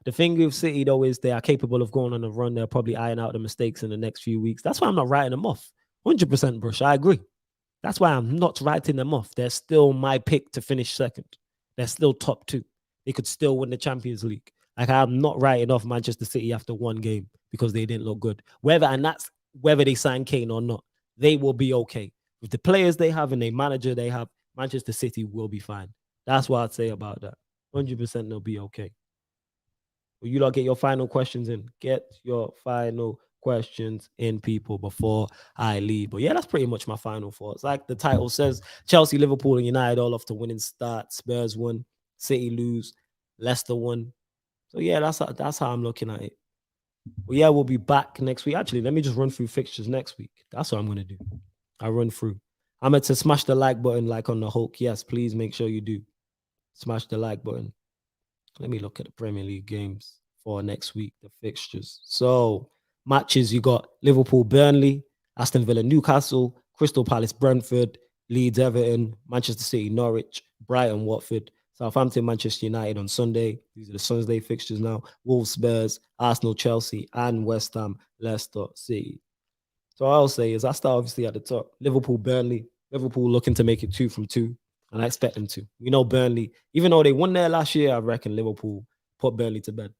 The thing with City, though, is they are capable of going on a run. They'll probably iron out the mistakes in the next few weeks. That's why I'm not writing them off. 100%, Brush. I agree. That's why I'm not writing them off. They're still my pick to finish second. They're still top 2. They could still win the Champions League. Like, I'm not writing off Manchester City after one game because they didn't look good. That's whether they sign Kane or not. They will be okay. With the players they have and the manager they have, Manchester City will be fine. That's what I'd say about that. 100% they'll be okay. Will you lot get your final questions in? Get your final questions in, people, before I leave. But yeah, that's pretty much my final thoughts. Like the title says, Chelsea, Liverpool, and United all off to winning start. Spurs won, City lose, Leicester won. So yeah, that's how I'm looking at it. But yeah, we'll be back next week. Actually, let me just run through fixtures next week. That's what I'm gonna do. I run through. I'm going to smash the like button like on the Hulk. Yes, please make sure you do. Smash the like button. Let me look at the Premier League games for next week, the fixtures. So, matches, you got Liverpool, Burnley, Aston Villa, Newcastle, Crystal Palace, Brentford, Leeds, Everton, Manchester City, Norwich, Brighton, Watford, Southampton, Manchester United on Sunday. These are the Sunday fixtures now. Wolves, Spurs, Arsenal, Chelsea, and West Ham, Leicester City. So I'll say is I start obviously at the top. Liverpool, Burnley. Liverpool looking to make it 2 from 2. And I expect them to. You know, Burnley, even though they won there last year, I reckon Liverpool put Burnley to bed.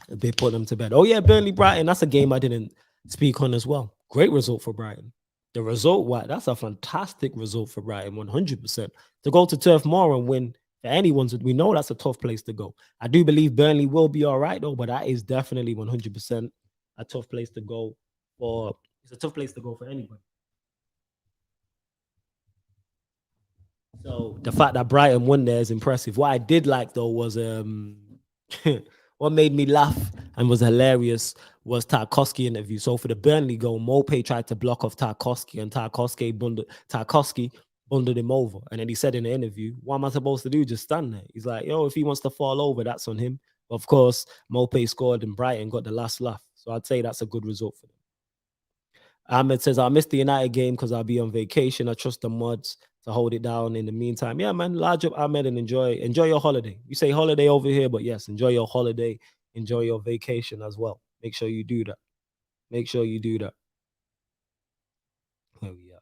They put them to bed. Oh, yeah, Burnley, Brighton. That's a game I didn't speak on as well. Great result for Brighton. The result, that's a fantastic result for Brighton, 100%. To go to Turf Moor and win for anyone, we know that's a tough place to go. I do believe Burnley will be all right, though, but that is definitely 100% a tough place to go. It's a tough place to go for anybody. So the fact that Brighton won there is impressive. What I did like though was what made me laugh and was hilarious was Tarkowski interview. So for the Burnley goal, Mope tried to block off Tarkowski and Tarkowski bundled him over. And then he said in the interview, what am I supposed to do? Just stand there. He's like, yo, if he wants to fall over, that's on him. Of course, Mope scored and Brighton got the last laugh. So I'd say that's a good result for them. Ahmed says, I'll miss the United game because I'll be on vacation. I trust the mods to hold it down in the meantime. Yeah, man, large up Ahmed and enjoy your holiday. You say holiday over here, but yes, enjoy your holiday. Enjoy your vacation as well. Make sure you do that. Make sure you do that. Oh, yeah.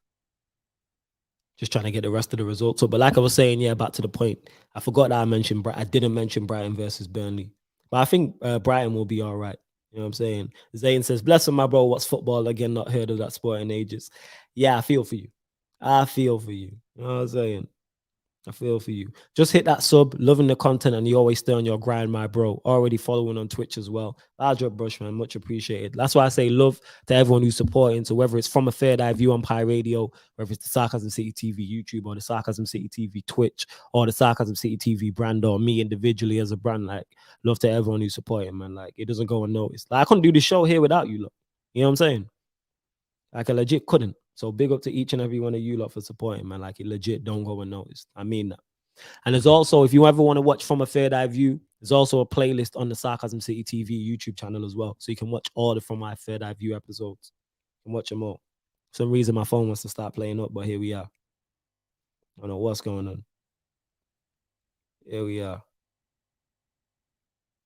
Just trying to get the rest of the results up. But like I was saying, yeah, back to the point. I forgot that I didn't mention Brighton versus Burnley. But I think Brighton will be all right. You know what I'm saying? Zayn says, bless him, my bro. What's football? Again, not heard of that sport in ages. Yeah, I feel for you. I feel for you. You know what I'm saying? I feel for you. Just hit that sub, loving the content, and you always stay on your grind, my bro. Already following on Twitch as well. Large up, Brush, man. Much appreciated. That's why I say love to everyone who's supporting. So whether it's from a Third Eye View on Pi Radio, whether it's the Sarcasm City TV YouTube or the Sarcasm City TV Twitch or the Sarcasm City TV brand or me individually as a brand, like love to everyone who's supporting, man. Like it doesn't go unnoticed. Like I couldn't do the show here without you, look. You know what I'm saying? Like I legit couldn't. So big up to each and every one of you lot for supporting, man. Like it legit don't go unnoticed. I mean that. And there's also, if you ever want to watch from a Third Eye View, there's also a playlist on the Sarcasm City TV YouTube channel as well. So you can watch all the From My Third Eye View episodes. You can watch them all. For some reason, my phone wants to start playing up, but here we are. I don't know what's going on. Here we are.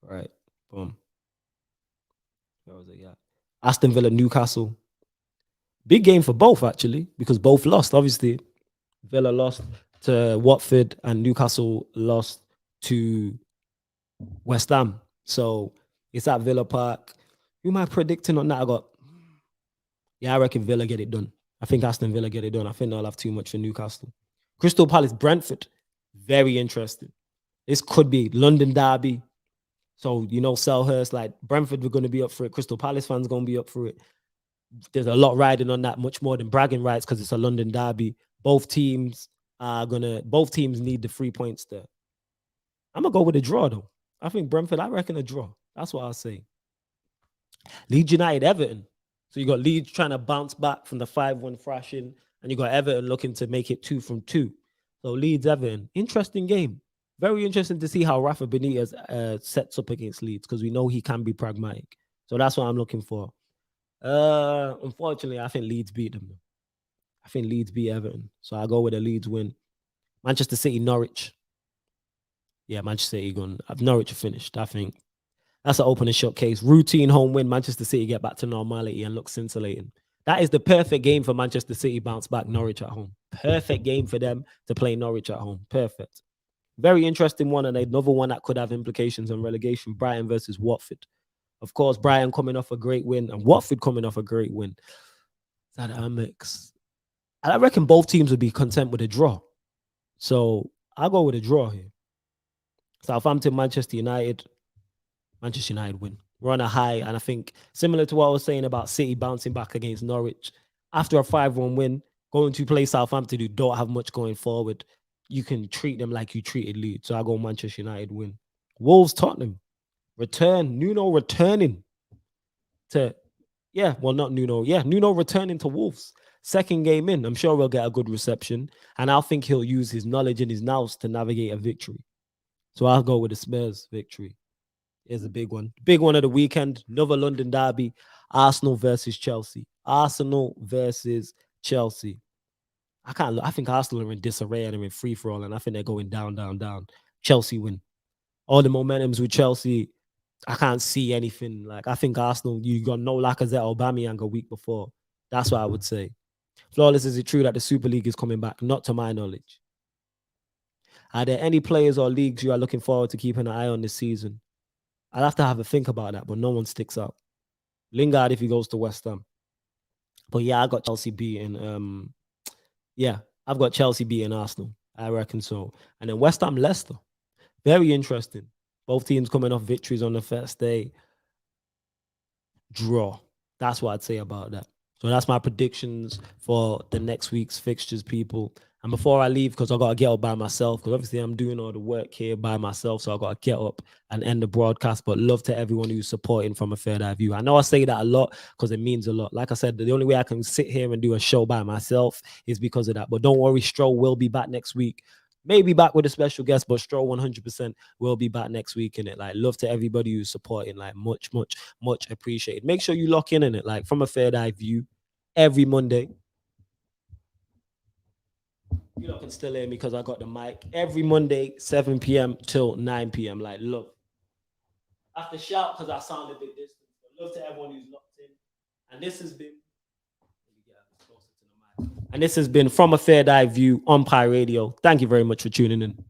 All right. Boom. Where was it? Yeah. Aston Villa, Newcastle. Big game for both, actually, because both lost, obviously. Villa lost to Watford and Newcastle lost to West Ham. So it's at Villa Park. Who am I predicting on that? I reckon Villa get it done. I think Aston Villa get it done. I think they'll have too much for Newcastle. Crystal Palace, Brentford. Very interesting. This could be London derby. So, Selhurst, like Brentford, we're going to be up for it. Crystal Palace fans going to be up for it. There's a lot riding on that, much more than bragging rights because it's a London derby. Both teams need the 3 points there. I'm going to go with a draw, though. I think Brentford, I reckon a draw. That's what I'll say. Leeds United, Everton. So you got Leeds trying to bounce back from the 5-1 thrashing, and you got Everton looking to make it 2 from 2. So Leeds, Everton. Interesting game. Very interesting to see how Rafa Benitez sets up against Leeds because we know he can be pragmatic. So that's what I'm looking for. Unfortunately, I think Leeds beat them. I think Leeds beat Everton. So I'll go with a Leeds win. Manchester City, Norwich. Yeah, Manchester City going. Norwich are finished. I think that's an open and shut case. Routine home win. Manchester City get back to normality and look scintillating. That is the perfect game for Manchester City bounce back Norwich at home. Perfect game for them to play Norwich at home. Perfect. Very interesting one, and another one that could have implications on relegation. Brighton versus Watford. Of course, Brighton coming off a great win and Watford coming off a great win. Is that a mix? I reckon both teams would be content with a draw. So I'll go with a draw here. Southampton, Manchester United win. We're on a high, and I think similar to what I was saying about City bouncing back against Norwich, after a 5-1 win, going to play Southampton who don't have much going forward, you can treat them like you treated Leeds. So I'll go Manchester United win. Wolves, Tottenham. Nuno returning to, not Nuno. Yeah, Nuno returning to Wolves. Second game in. I'm sure we'll get a good reception. And I think he'll use his knowledge and his nous to navigate a victory. So I'll go with the Spurs victory. Here's a big one. Big one of the weekend. Another London derby. Arsenal versus Chelsea. I think Arsenal are in disarray and they're in free-for-all, and I think they're going down, down, down. Chelsea win. All the momentum's with Chelsea. I can't see anything. Like, I think Arsenal, you got no Lacazette, Aubameyang a week before. That's what I would say. Flawless, is it true that the Super League is coming back? Not to my knowledge. Are there any players or leagues you are looking forward to keeping an eye on this season? I'll have to have a think about that, but no one sticks out. Lingard if he goes to West Ham. But yeah, I got Chelsea beating. I've got Chelsea beating Arsenal. I reckon so. And then West Ham, Leicester. Very interesting. Both teams coming off victories on the first day. Draw. That's what I'd say about that. So that's my predictions for the next week's fixtures, people. And before I leave, because I got to get up by myself, because obviously I'm doing all the work here by myself, so I got to get up and end the broadcast. But love to everyone who's supporting from a Third Eye View. I know I say that a lot because it means a lot. Like I said, the only way I can sit here and do a show by myself is because of that. But don't worry, Stroll will be back next week. Maybe back with a special guest, but Stroll 100% will be back next week in it. Like, love to everybody who's supporting. Like, much appreciated. Make sure you lock in it. Like, from a third eye view, every Monday. You know, can still hear me because I got the mic. Every Monday, 7 p.m. till 9 p.m. Like, look, I have to shout because I sound a bit distant. But love to everyone who's locked in. And this has been. And this has been From a Third Eye View on Pi Radio. Thank you very much for tuning in.